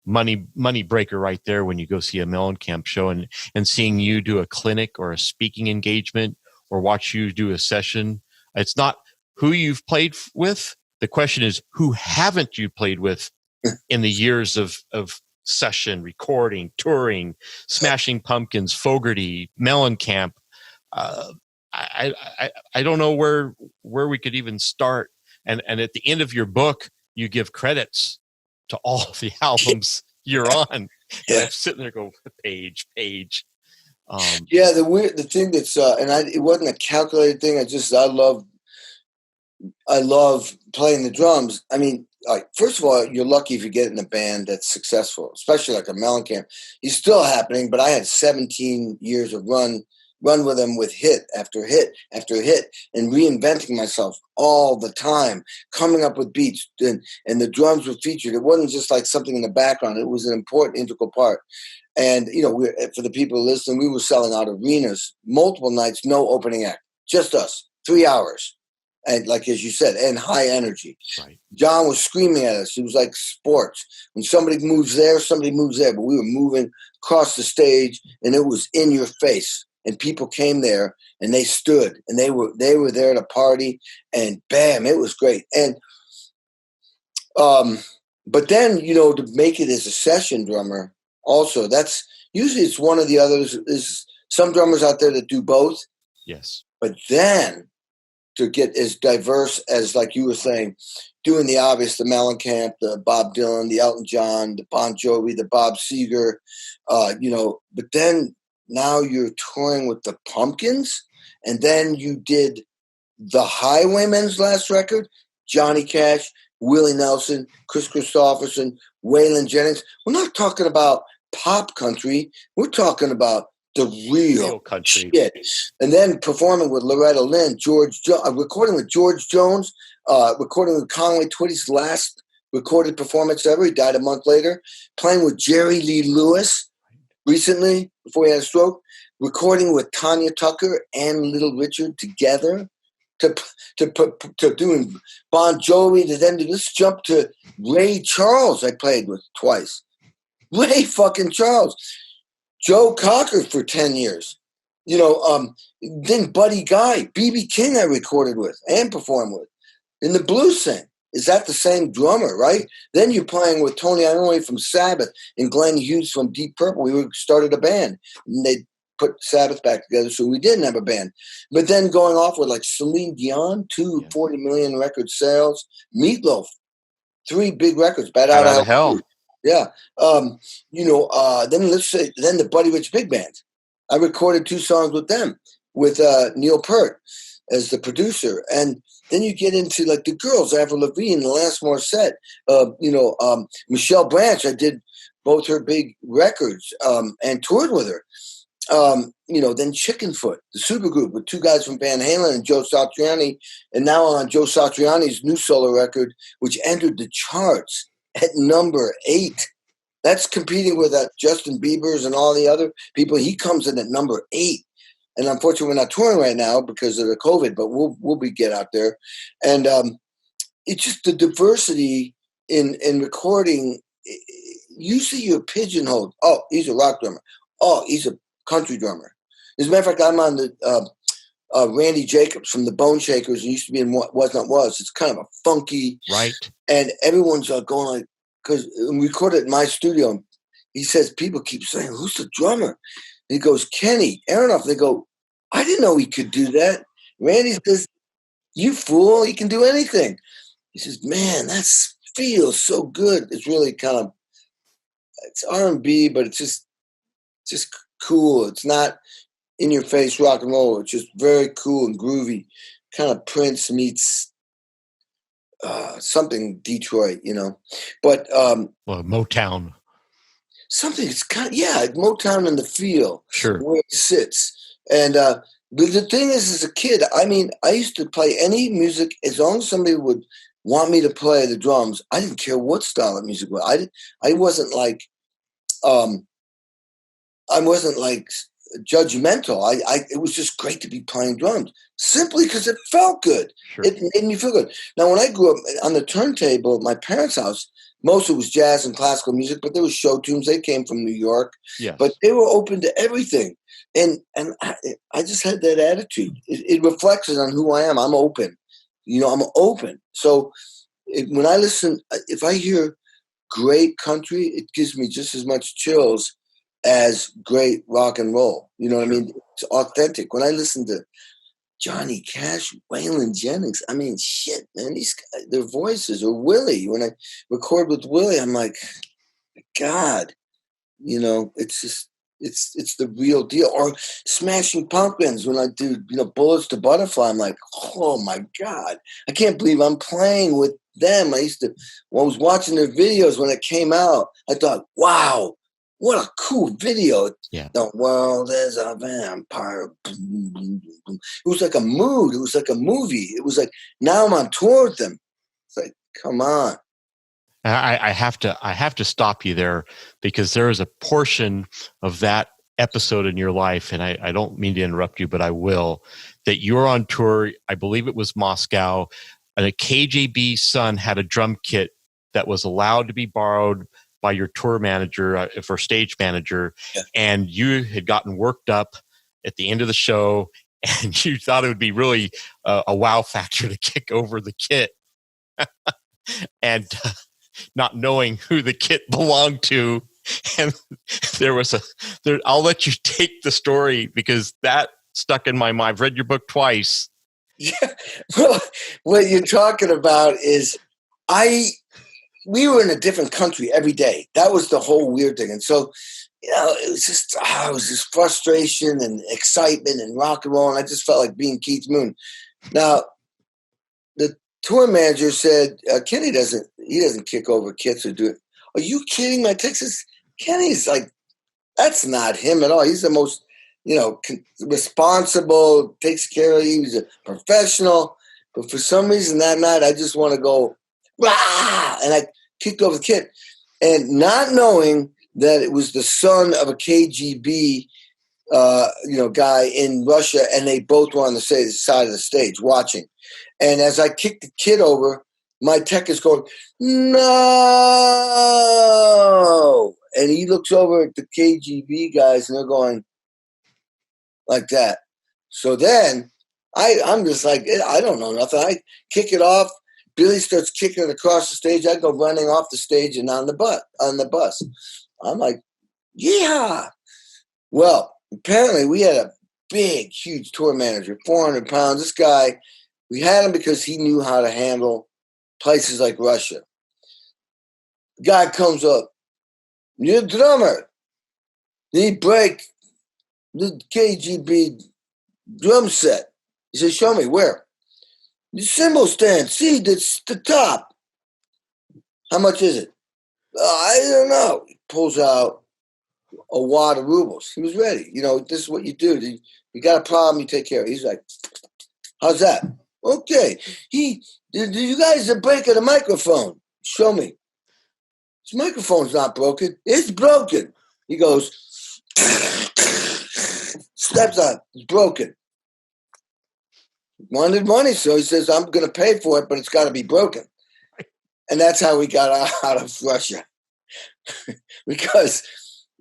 money breaker right there when you go see a Mellencamp show, and seeing you do a clinic or a speaking engagement or watch you do a session. It's not who you've played with. The question is, who haven't you played with in the years of session, recording, touring, Smashing Pumpkins, Fogerty, Mellencamp? I don't know where we could even start. And at the end of your book, you give credits to all of the albums you're on. Yeah. And I'm sitting there going, page. The thing that's it wasn't a calculated thing. I love playing the drums. I mean, like, first of all, you're lucky if you get in a band that's successful, especially like a Mellencamp. He's still happening, but I had 17 years of run with him with hit after hit after hit, and reinventing myself all the time, coming up with beats, and the drums were featured. It wasn't just like something in the background. It was an important, integral part. And, for the people listening, we were selling out arenas, multiple nights, no opening act, just us, 3 hours. And like, as you said, and high energy. Right. John was screaming at us. It was like sports. When somebody moves there, but we were moving across the stage, and it was in your face. And people came there, and they stood, and they were there to party, and bam, it was great. And but then, to make it as a session drummer, also, that's usually it's one or the others. Is some drummers out there that do both. Yes. But then to get as diverse as, like you were saying, doing the obvious, the Mellencamp, the Bob Dylan, the Elton John, the Bon Jovi, the Bob Seger, but then now you're touring with the Pumpkins, and then you did the Highwaymen's last record, Johnny Cash, Willie Nelson, Chris Christopherson, Waylon Jennings. We're not talking about pop country. We're talking about the real country shit. And then performing with Loretta Lynn, recording with George Jones, recording with Conway Twitty's last recorded performance ever. He died a month later. Playing with Jerry Lee Lewis recently, before he had a stroke. Recording with Tanya Tucker and Little Richard together. To doing Bon Jovi, to then let's jump to Ray Charles. I played with twice. Ray fucking Charles. Joe Cocker for 10 years. Then Buddy Guy, B.B. King I recorded with and performed with. In the blues thing. Is that the same drummer, right? Then you're playing with Tony Iommi from Sabbath and Glenn Hughes from Deep Purple. We started a band. And they put Sabbath back together, so we didn't have a band. But then going off with like Celine Dion, 40 million record sales. Meatloaf, 3 big records. Bat Out of Hell. Yeah. Then the Buddy Rich Big Band. I recorded 2 songs with them, with Neil Peart as the producer. And then you get into like the girls, Avril Lavigne, Alanis Morissette, Michelle Branch. I did both her big records and toured with her. Then Chickenfoot, the supergroup with 2 guys from Van Halen and Joe Satriani. And now on Joe Satriani's new solo record, which entered the charts at number 8. That's competing with Justin Bieber's and all the other people. He comes in at number 8. And unfortunately, we're not touring right now because of the COVID, but we'll get out there. And it's just the diversity in recording. Usually you're pigeonholed. Oh, he's a rock drummer. Oh, he's a country drummer. As a matter of fact, I'm on the Randy Jacobs from the Bone Shakers. He used to be in What Was Not Was. It's kind of a funky. Right. And everyone's going like, because we recorded in my studio. He says, people keep saying, who's the drummer? And he goes, Kenny Aronoff. They go, I didn't know he could do that. Randy says, you fool, he can do anything. He says, man, that feels so good. It's really it's R&B, but it's just cool. It's not in your face rock and roll. It's just very cool and groovy. Kind of Prince meets something Detroit, But Motown. something. It's kind of, Motown in the feel Sure. where it sits. And but the thing is, as a kid, I mean, I used to play any music as long as somebody would want me to play the drums. I didn't care what style of music was. I wasn't like I wasn't like judgmental. It was just great to be playing drums simply because it felt good. Sure. It made me feel good. Now, when I grew up on the turntable at my parents' house, most of it was jazz and classical music, but there was show tunes. They came from New York, Yes. but they were open to everything. And I just had that attitude. It reflects on who I am. I'm open. I'm open. So when I listen, if I hear great country, it gives me just as much chills as great rock and roll. You know what I mean? It's authentic. When I listen to Johnny Cash, Waylon Jennings, I mean, shit, man, these guys, their voices, or Willie. When I record with Willie, I'm like, God, it's just, it's the real deal. Or Smashing Pumpkins, when I do, Bullets to Butterfly, I'm like, oh my God, I can't believe I'm playing with them. When I was watching their videos when it came out, I thought, wow, what a cool video. Yeah. The world is a vampire. It was like a mood. It was like a movie. It was like, now I'm on tour with them. It's like, come on. I have to stop you there, because there is a portion of that episode in your life, and I don't mean to interrupt you, but I will, that you're on tour. I believe it was Moscow, and a KGB son had a drum kit that was allowed to be borrowed by your tour manager, for stage manager, and you had gotten worked up at the end of the show, and you thought it would be really a wow factor to kick over the kit, and not knowing who the kit belonged to, and I'll let you take the story, because that stuck in my mind. I've read your book twice. Yeah, well, what you're talking about is we were in a different country every day. That was the whole weird thing. And so, it was just, it was this frustration and excitement and rock and roll. And I just felt like being Keith Moon. Now, the tour manager said, Kenny doesn't kick over kits or do it. Are you kidding? My Texas Kenny's like, that's not him at all. He's the most, responsible, takes care of you. He's a professional. But for some reason that night, I just want to go, rah! And I kicked over the kit, and not knowing that it was the son of a KGB, guy in Russia, and they both were on the side of the stage watching. And as I kicked the kit over, my tech is going, no! And he looks over at the KGB guys, and they're going like that. So then I'm just like, I don't know nothing. I kick it off. Billy starts kicking it across the stage. I go running off the stage and on the bus. I'm like, yeah. Well, apparently we had a big, huge tour manager, 400 pounds. This guy, we had him because he knew how to handle places like Russia. The guy comes up, you're a drummer. Then he break the KGB drum set. He says, show me where. The cymbal stand. See, that's the top. How much is it? I don't know. He pulls out a wad of rubles. He was ready. This is what you do. You got a problem, you take care of it. He's like, how's that? Okay. You guys are breaking a microphone. Show me. This microphone's not broken. It's broken. He goes, steps on. It's broken. Wanted money, so he says, I'm going to pay for it, but it's got to be broken. And that's how we got out of Russia. Because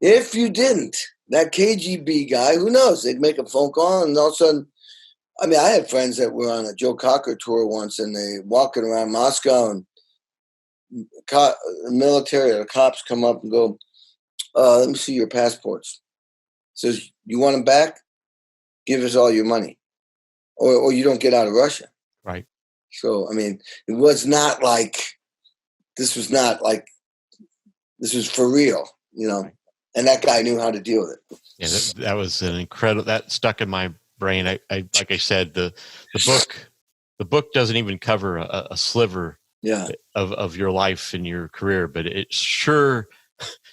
if you didn't, that KGB guy, who knows, they'd make a phone call, and all of a sudden, I had friends that were on a Joe Cocker tour once, and they walking around Moscow, and the military or the cops come up and go, let me see your passports. Says, you want them back? Give us all your money. Or you don't get out of Russia. Right. So, it was not like, this was for real, Right. And that guy knew how to deal with it. Yeah, that was an incredible, that stuck in my brain. I like I said, the book doesn't even cover a sliver of your life and your career, but it sure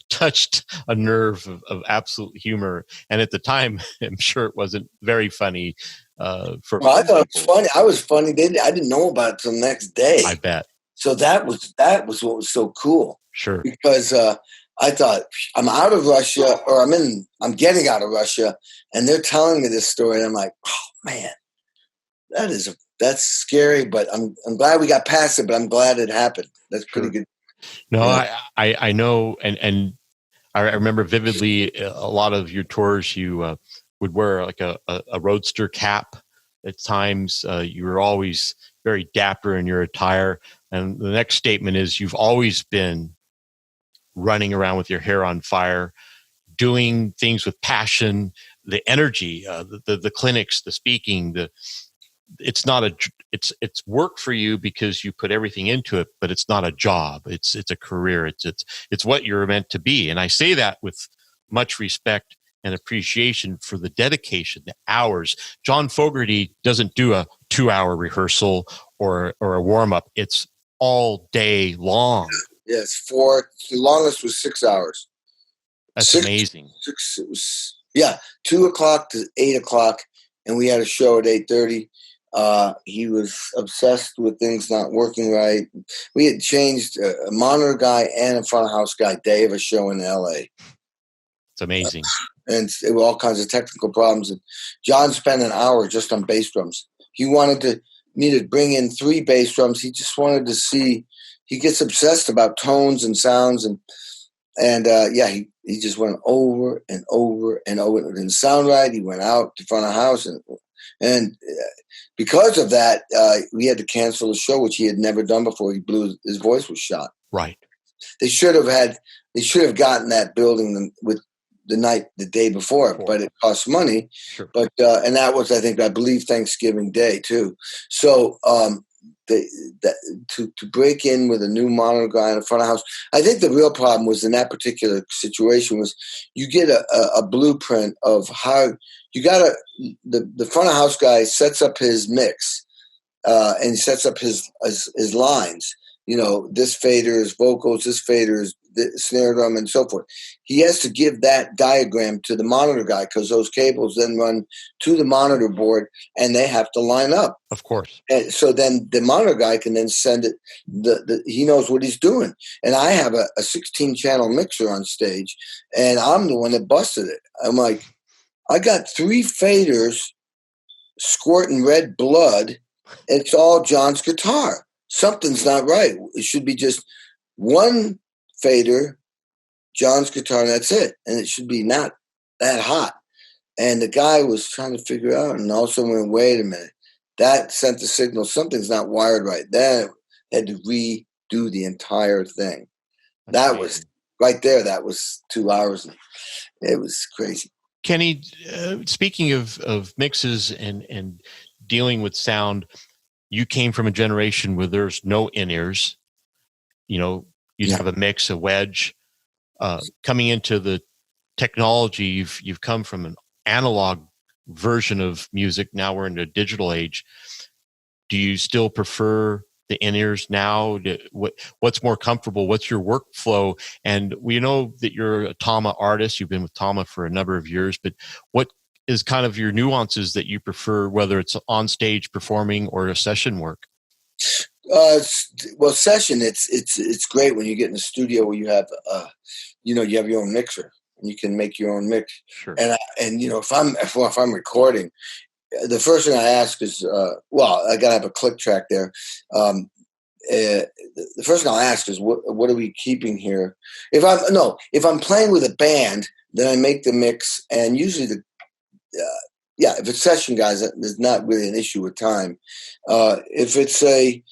touched a nerve of absolute humor. And at the time, I'm sure it wasn't very funny. For Well, I thought it was funny. I was funny. I didn't know about it till the next day. I bet. So that was what was so cool. Sure. Because I thought, I'm out of Russia, or I'm getting out of Russia, and they're telling me this story, and I'm like, oh man, that's scary. But I'm glad we got past it. But I'm glad it happened. That's pretty good. No, yeah. I know, and I remember vividly a lot of your tours. You would wear like a roadster cap. At times, you were always very dapper in your attire. And the next statement is, you've always been running around with your hair on fire, doing things with passion, the energy, the clinics, the speaking, it's work for you because you put everything into it, but it's not a job. It's a career. It's what you're meant to be. And I say that with much respect and appreciation for the dedication, the hours. John Fogerty doesn't do a 2-hour rehearsal or a warm up. It's all day long. Yes, the longest was 6 hours. That's amazing. 2 o'clock to 8 o'clock, and we had a show at 8:30. He was obsessed with things not working right. We had changed a monitor guy and a front of house guy day of a show in LA. It's amazing. And there were all kinds of technical problems. And John spent an hour just on bass drums. He wanted me to bring in 3 bass drums. He just wanted to see. He gets obsessed about tones and sounds, and he just went over and over and over. It didn't sound right. He went out to front of house, and because of that, we had to cancel the show, which he had never done before. His voice was shot. Right. They should have gotten that building with the day before, but it cost money. Sure. But and that was, I believe, Thanksgiving Day too. So to break in with a new monitor guy in the front of house, I think the real problem was in that particular situation was you get a blueprint of how you got the front of house guy sets up his mix and he sets up his lines. This fader is vocals, this fader is snare drum, and so forth. He has to give that diagram to the monitor guy because those cables then run to the monitor board and they have to line up. Of course. And so then the monitor guy can then send it. He knows what he's doing. And I have a 16-channel mixer on stage, and I'm the one that busted it. I'm like, I got 3 faders squirting red blood. It's all John's guitar. Something's not right. It should be just 1 fader, John's guitar, and that's it. And it should be not that hot. And the guy was trying to figure out, and all of a sudden went, wait a minute. That sent the signal, something's not wired right. Then I had to redo the entire thing. That was right there. That was 2 hours. And it was crazy. Kenny, speaking of mixes and dealing with sound, you came from a generation where there's no in-ears. You'd have a mix, a wedge. Coming into the technology, you've come from an analog version of music. Now we're in a digital age. Do you still prefer the in-ears now? What's more comfortable? What's your workflow? And we know that you're a Tama artist. You've been with Tama for a number of years, but what is kind of your nuances that you prefer, whether it's on stage performing or a session work? Well, session, it's great when you get in the studio where you have, you have your own mixer and you can make your own mix. Sure. And if I'm recording, the first thing I ask is, I gotta have a click track there. The first thing I'll ask is, what are we keeping here? If I'm playing with a band, then I make the mix, and usually if it's session guys, there's not really an issue with time. If it's a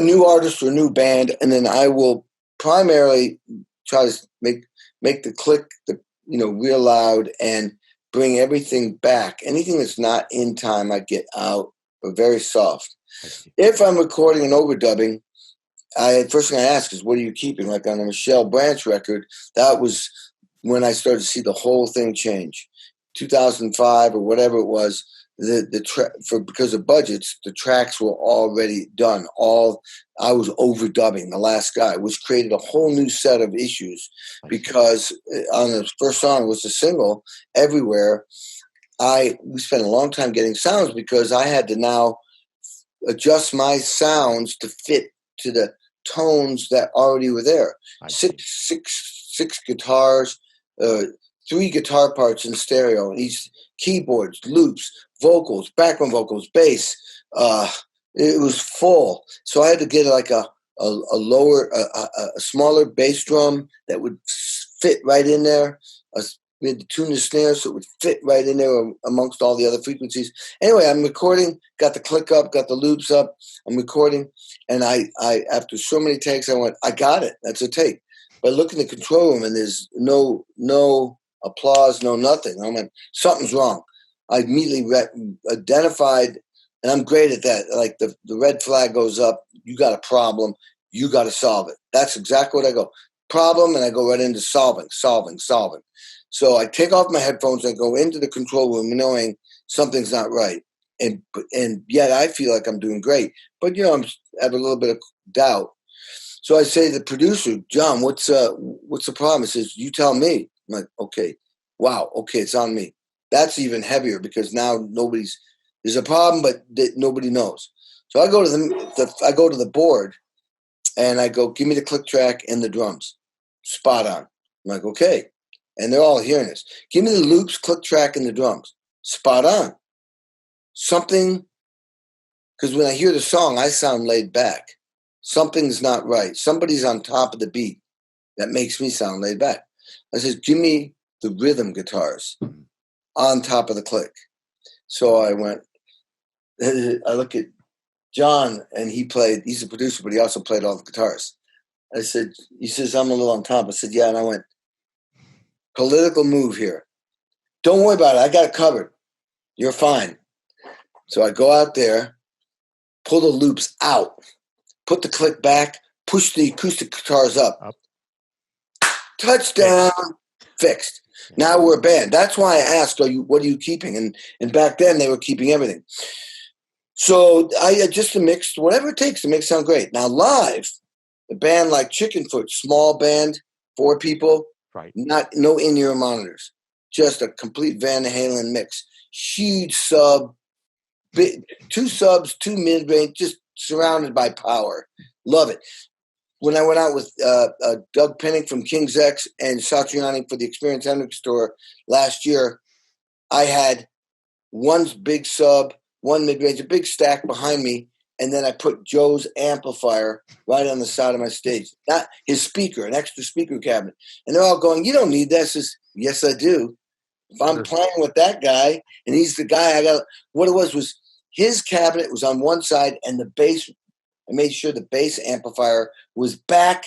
new artist or a new band, and then I will primarily try to make the click, real loud and bring everything back. Anything that's not in time, I get out, but very soft. If I'm recording and overdubbing, first thing I ask is, what are you keeping? Like on a Michelle Branch record, that was when I started to see the whole thing change. 2005 or whatever it was, because of budgets, the tracks were already done. I was overdubbing the last guy, which created a whole new set of issues because on the first song was a single, Everywhere. We spent a long time getting sounds because I had to now adjust my sounds to fit to the tones that already were there. Six guitars, 3 guitar parts in stereo, and each keyboards, loops, vocals, background vocals, bass. It was full, so I had to get like a smaller bass drum that would fit right in there. We had to tune the snare so it would fit right in there amongst all the other frequencies. Anyway, I'm recording, got the click up, got the loops up. I'm recording, and I after so many takes, I went, I got it. That's a take. But I look in the control room, and there's no applause, no nothing. I went, something's wrong. I immediately identified, and I'm great at that. Like the red flag goes up, you got a problem, you got to solve it. That's exactly what I go. Problem, and I go right into solving. So I take off my headphones and I go into the control room knowing something's not right. And yet I feel like I'm doing great. But, I have a little bit of doubt. So I say to the producer, John, what's the problem? He says, you tell me. I'm like, okay, wow, okay, it's on me. That's even heavier because now there's a problem, but nobody knows. So I go to the board and I go, give me the click track and the drums. Spot on. I'm like, okay. And they're all hearing this. Give me the loops, click track, and the drums. Spot on. Something, because when I hear the song, I sound laid back. Something's not right. Somebody's on top of the beat that makes me sound laid back. I said, give me the rhythm guitars on top of the click. So I went, I look at John, and he's a producer, but he also played all the guitars. I said, he says, I'm a little on top. I said, yeah. And I went, political move here. Don't worry about it. I got it covered. You're fine. So I go out there, pull the loops out, put the click back, push the acoustic guitars up. Touchdown. Fixed. Now we're a band. That's why I asked, what are you keeping? And back then they were keeping everything. So I adjust the mix, whatever it takes to make it sound great. Now live, a band like Chickenfoot, small band, 4 people, right? No in-ear monitors, just a complete Van Halen mix. Huge sub, 2 subs, 2 mid-range, just surrounded by power. Love it. When I went out with Doug Penning from King's X and Satriani for the Experience Hendrix store last year, I had 1 big sub, 1 mid-range, a big stack behind me, and then I put Joe's amplifier right on the side of my stage. Not his speaker, an extra speaker cabinet. And they're all going, you don't need that. I says, yes, I do. If I'm playing with that guy, and he's the guy what it was his cabinet was on one side, and the bass, I made sure the bass amplifier was back,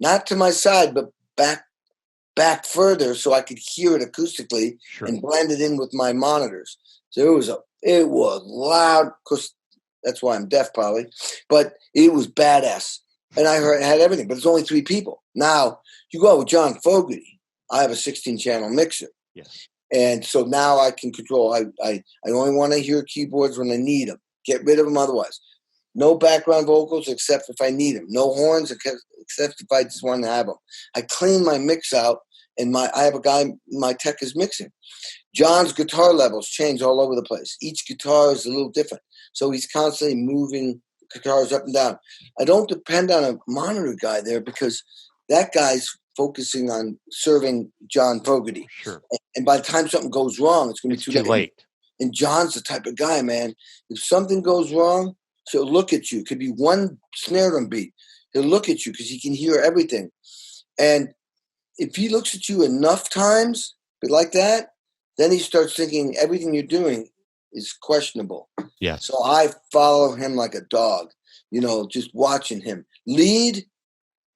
not to my side, but back further so I could hear it acoustically and blend it in with my monitors. So it was loud, because that's why I'm deaf probably, but it was badass. And I had everything, but it's only 3 people. Now, you go out with John Fogerty, I have a 16-channel mixer. Yes. And so now I can control. I only want to hear keyboards when I need them. Get rid of them otherwise. No background vocals except if I need them. No horns except if I just want to have them. I clean my mix out, and I have a guy, my tech is mixing. John's guitar levels change all over the place. Each guitar is a little different. So he's constantly moving guitars up and down. I don't depend on a monitor guy there because that guy's focusing on serving John Fogerty. Sure. And by the time something goes wrong, it's going to be too late. And John's the type of guy, man. If something goes wrong, he'll look at you. It could be 1 snare drum beat. He'll look at you because he can hear everything. And if he looks at you enough times like that, then he starts thinking everything you're doing is questionable. Yeah. So I follow him like a dog, just watching him lead,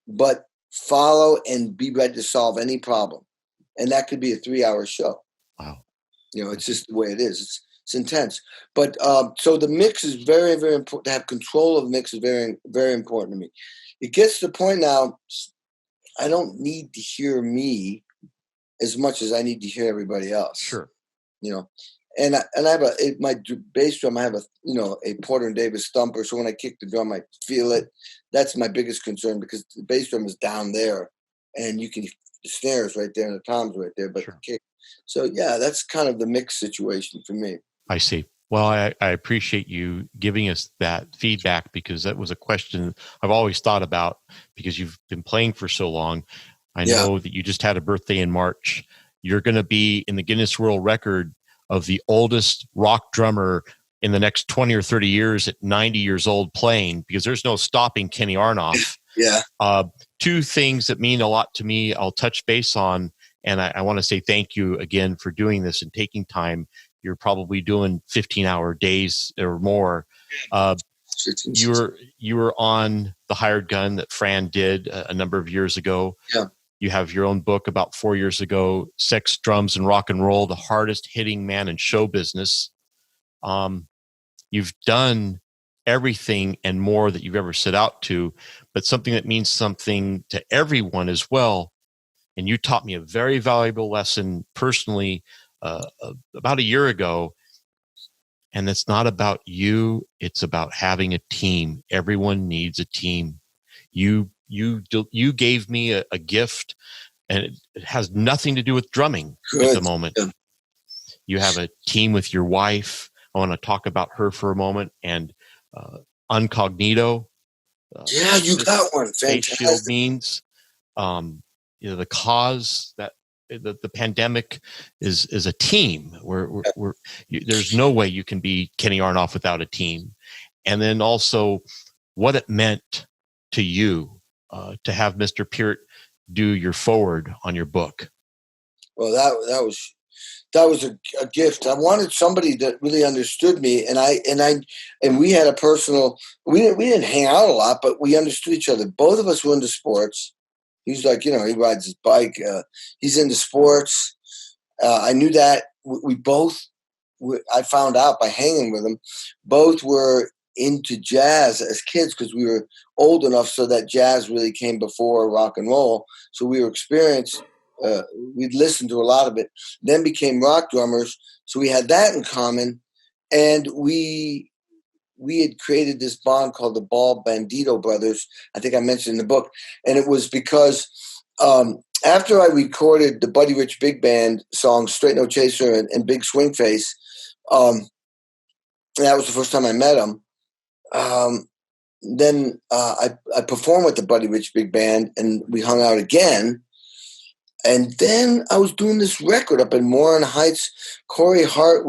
but follow and be ready to solve any problem. And that could be a 3-hour show. Wow. It's just the way it is. It's intense. But so the mix is very, very important. To have control of the mix is very, very important to me. It gets to the point now, I don't need to hear me as much as I need to hear everybody else. Sure. And I have my bass drum. I have a Porter and Davis thumper. So when I kick the drum, I feel it. That's my biggest concern because the bass drum is down there, and the snare is right there and the tom's right there, but the kick. So yeah, that's kind of the mix situation for me. I see. Well, I appreciate you giving us that feedback, because that was a question I've always thought about, because you've been playing for so long. I know that you just had a birthday in March. You're going to be in the Guinness World Record of the oldest rock drummer in the next 20 or 30 years at 90 years old playing, because there's no stopping Kenny Aronoff. Two things that mean a lot to me I'll touch base on, and I want to say thank you again for doing this and taking time. You're probably doing 15-hour days or more. You were on The Hired Gun that Fran did a number of years ago. Yeah. You have your own book about 4 years ago, Sex, Drums, and Rock and Roll, the hardest hitting man in show business. You've done everything and more that you've ever set out to, but something that means something to everyone as well. And you taught me a very valuable lesson personally about a year ago. And it's not about you. It's about having a team. Everyone needs a team. You gave me a gift, and it has nothing to do with drumming at the moment. Yeah. You have a team with your wife. I want to talk about her for a moment. And Incognito. You got one. Fantastic. Face shield means, the cause that the pandemic is a team. There's no way you can be Kenny Aronoff without a team. And then also what it meant to you to have Mr. Peart do your foreword on your book. Well, that was a gift. I wanted somebody that really understood me, and we had a personal. We didn't hang out a lot, but we understood each other. Both of us were into sports. He's like, he rides his bike. He's into sports. I knew that. I found out by hanging with him, both were into jazz as kids because we were old enough so that jazz really came before rock and roll. So we were experienced. We'd listened to a lot of it, then became rock drummers. So we had that in common. And we had created this bond called the Ball Bandito Brothers. I think I mentioned in the book. And it was because after I recorded the Buddy Rich Big Band songs, Straight No Chaser and Big Swing Face, that was the first time I met him. Then I performed with the Buddy Rich Big Band, and we hung out again. And then I was doing this record up in Morin Heights. Corey Hart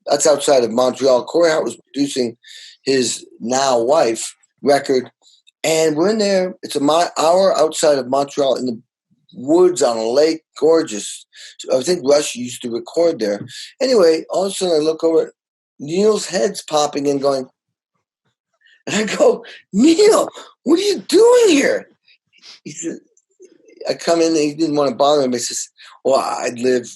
that's outside of Montreal. Corey Hart was producing his now wife record. And we're in there. It's an hour outside of Montreal in the woods on a lake. Gorgeous. So I think Rush used to record there. Anyway, all of a sudden I look over, Neil's head's popping in going, and I go, Neil, what are you doing here? He said, I come in, and he didn't want to bother him. He says, well, I live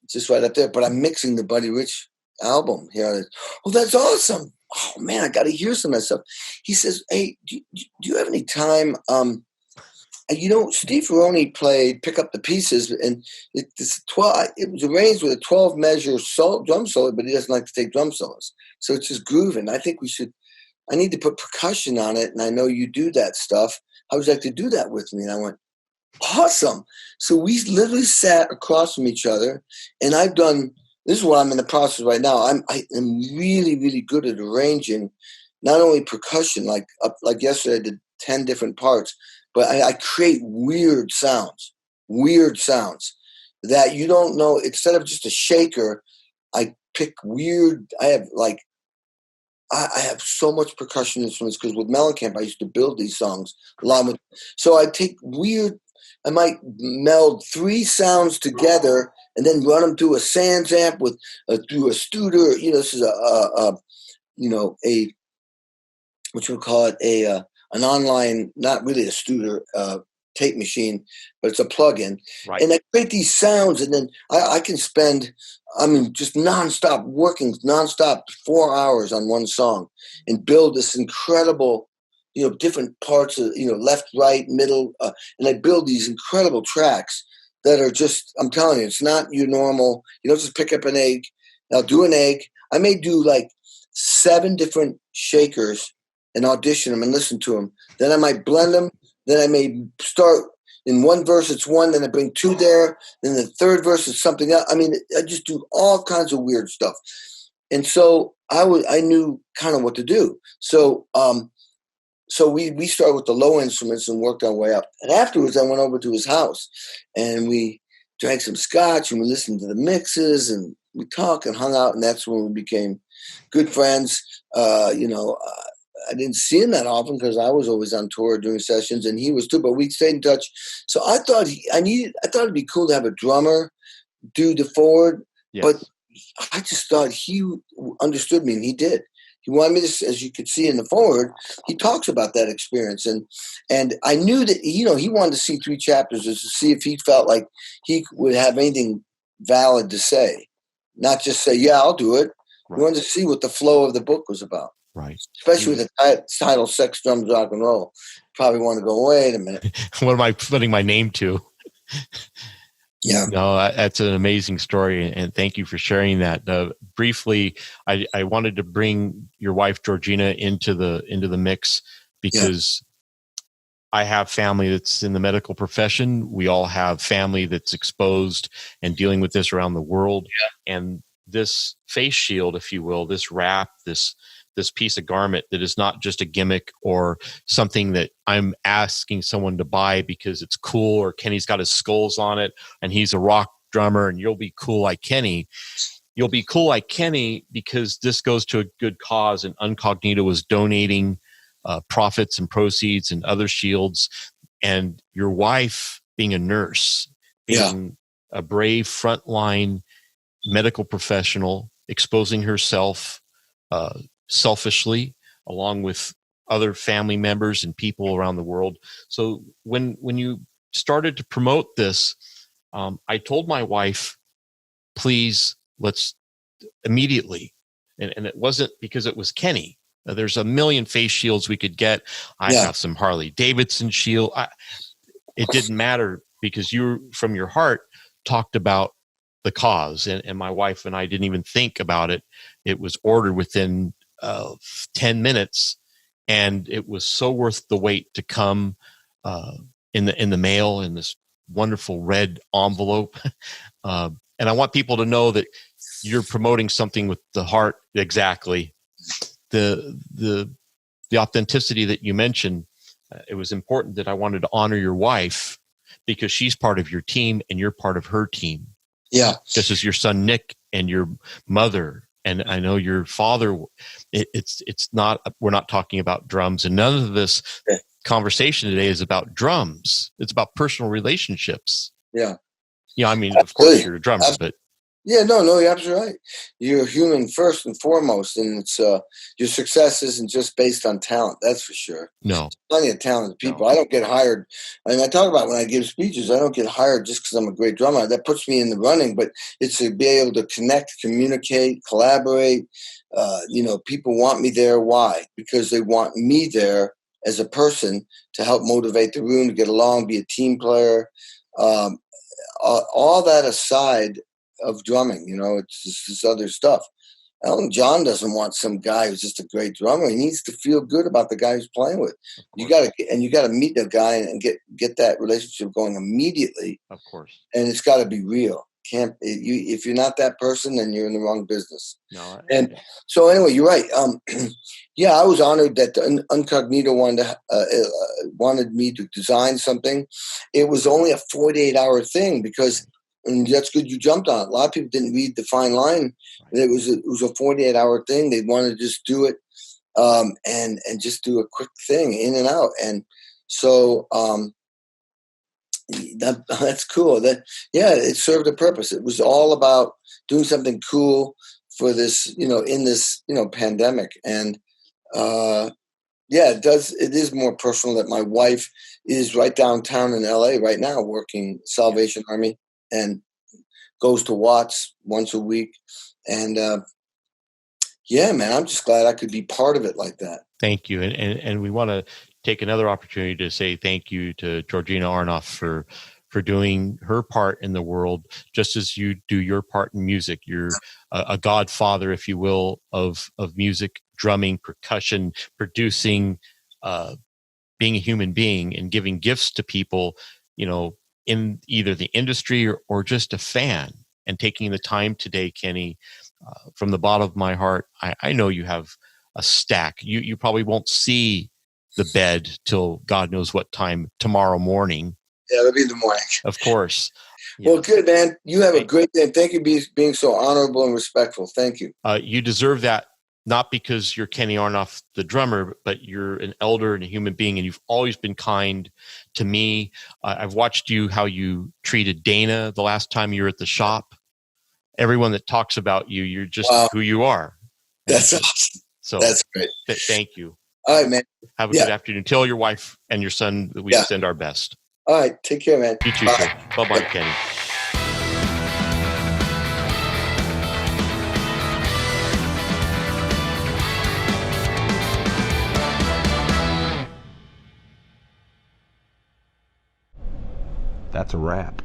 just right up there, but I'm mixing the Buddy Rich album here. Oh, that's awesome. Oh, man, I got to hear some of that stuff. He says, hey, do you have any time? Steve Ferroni played Pick Up the Pieces, and it was arranged with a 12-measure drum solo, but he doesn't like to take drum solos. So it's just grooving. I think I need to put percussion on it, and I know you do that stuff. How would you like to do that with me? And I went, awesome. So we literally sat across from each other, and this is what I'm in the process right now. I am really, really good at arranging not only percussion, like yesterday I did 10 different parts, but I create weird sounds that you don't know. Instead of just a shaker, I pick weird, I have so much percussion instruments because with Mellencamp, I used to build these songs along with. So I take I might meld 3 sounds together and then run them through a Sans amp through a Studer. This is what you would call it, an online, not really a Studer tape machine, but it's a plug-in. Right. And I create these sounds, and then I can spend, just working nonstop 4 hours on one song and build this incredible, different parts of, left, right, middle. And I build these incredible tracks that are just, I'm telling you, it's not your normal, you don't just pick up an egg, I'll do an egg. I may do like 7 different shakers and audition them and listen to them. Then I might blend them. Then I may start in one verse, it's one. Then I bring 2 there. Then the third verse is something else. I mean, I just do all kinds of weird stuff. And so I knew kind of what to do. So we started with the low instruments and worked our way up. And afterwards, I went over to his house and we drank some scotch and we listened to the mixes and we talked and hung out. And that's when we became good friends. I didn't see him that often because I was always on tour doing sessions and he was too, but we stayed in touch. So I thought it'd be cool to have a drummer do the forward, yes. But I just thought he understood me, and he did. He wanted me to, as you could see in the forward, he talks about that experience. And I knew that, he wanted to see 3 chapters just to see if he felt like he would have anything valid to say, not just say, yeah, I'll do it. Right. He wanted to see what the flow of the book was about. Right. Especially with the title, Sex, Drums, Rock and Roll. Probably want to go, wait a minute. What am I putting my name to? Yeah. No, that's an amazing story. And thank you for sharing that. Briefly, I wanted to bring your wife, Georgina, into the mix because I have family that's in the medical profession. We all have family that's exposed and dealing with this around the world. Yeah. And this face shield, if you will, this wrap, this piece of garment that is not just a gimmick or something that I'm asking someone to buy because it's cool or Kenny's got his skulls on it and he's a rock drummer and you'll be cool like Kenny. You'll be cool like Kenny because this goes to a good cause, and Uncognito was donating profits and proceeds and other shields. And your wife being a nurse, being a brave frontline medical professional, exposing herself selfishly, along with other family members and people around the world. So when you started to promote this, I told my wife, please, let's immediately. And it wasn't because it was Kenny. There's a million face shields we could get. I have some Harley Davidson shield. It didn't matter because you, from your heart, talked about the cause. And my wife and I didn't even think about it. It was ordered within 10 minutes, and it was so worth the wait to come in the mail in this wonderful red envelope. And I want people to know that you're promoting something with the heart. Exactly. The authenticity that you mentioned, it was important that I wanted to honor your wife because she's part of your team and you're part of her team. Yeah. Just as your son Nick and your mother. And I know your father, it's not, we're not talking about drums, and none of this conversation today is about drums. It's about personal relationships. Yeah. I mean, of course you're a drummer, but. Yeah, no, you're absolutely right. You're human first and foremost, and it's your success isn't just based on talent. That's for sure. No, there's plenty of talented people. No. I don't get hired. I mean, I talk about when I give speeches, I don't get hired just because I'm a great drummer. That puts me in the running, but it's to be able to connect, communicate, collaborate. People want me there. Why? Because they want me there as a person to help motivate the room, to get along, be a team player. All that aside of drumming, it's just this other stuff. Elton John doesn't want some guy who's just a great drummer. He needs to feel good about the guy he's playing with. You got to meet the guy and get that relationship going immediately. Of course. And it's got to be real. If you're not that person, then you're in the wrong business. No. So anyway, you're right. I was honored that the Uncognito wanted me to design something. It was only a 48-hour thing because. And that's good you jumped on it. A lot of people didn't read the fine line. It was a 48-hour thing. They wanted to just do it and just do a quick thing in and out. And so that's cool. It served a purpose. It was all about doing something cool for this, in this, pandemic. And it is more personal that my wife is right downtown in LA right now working Salvation Army. And goes to Watts once a week. And man, I'm just glad I could be part of it like that. Thank you. And we want to take another opportunity to say thank you to Georgina Aronoff for for doing her part in the world, just as you do your part in music. You're a godfather, if you will, of music, drumming, percussion, producing, being a human being, and giving gifts to people, in either the industry or just a fan. And taking the time today, Kenny, from the bottom of my heart, I know you have a stack. You probably won't see the bed till God knows what time tomorrow morning. Yeah, it'll be in the morning. Of course. Well, good, man. You have a great day. Thank you for being so honorable and respectful. Thank you. You deserve that, not because you're Kenny Aronoff, the drummer, but you're an elder and a human being, and you've always been kind to me. I've watched how you treated Dana the last time you were at the shop. Everyone that talks about you, you're just who you are. That's awesome. So that's great. Thank you. All right, man. Have a good afternoon. Tell your wife and your son that we send our best. All right. Take care, man. You too, sir. Bye-bye, Kenny. That's a wrap.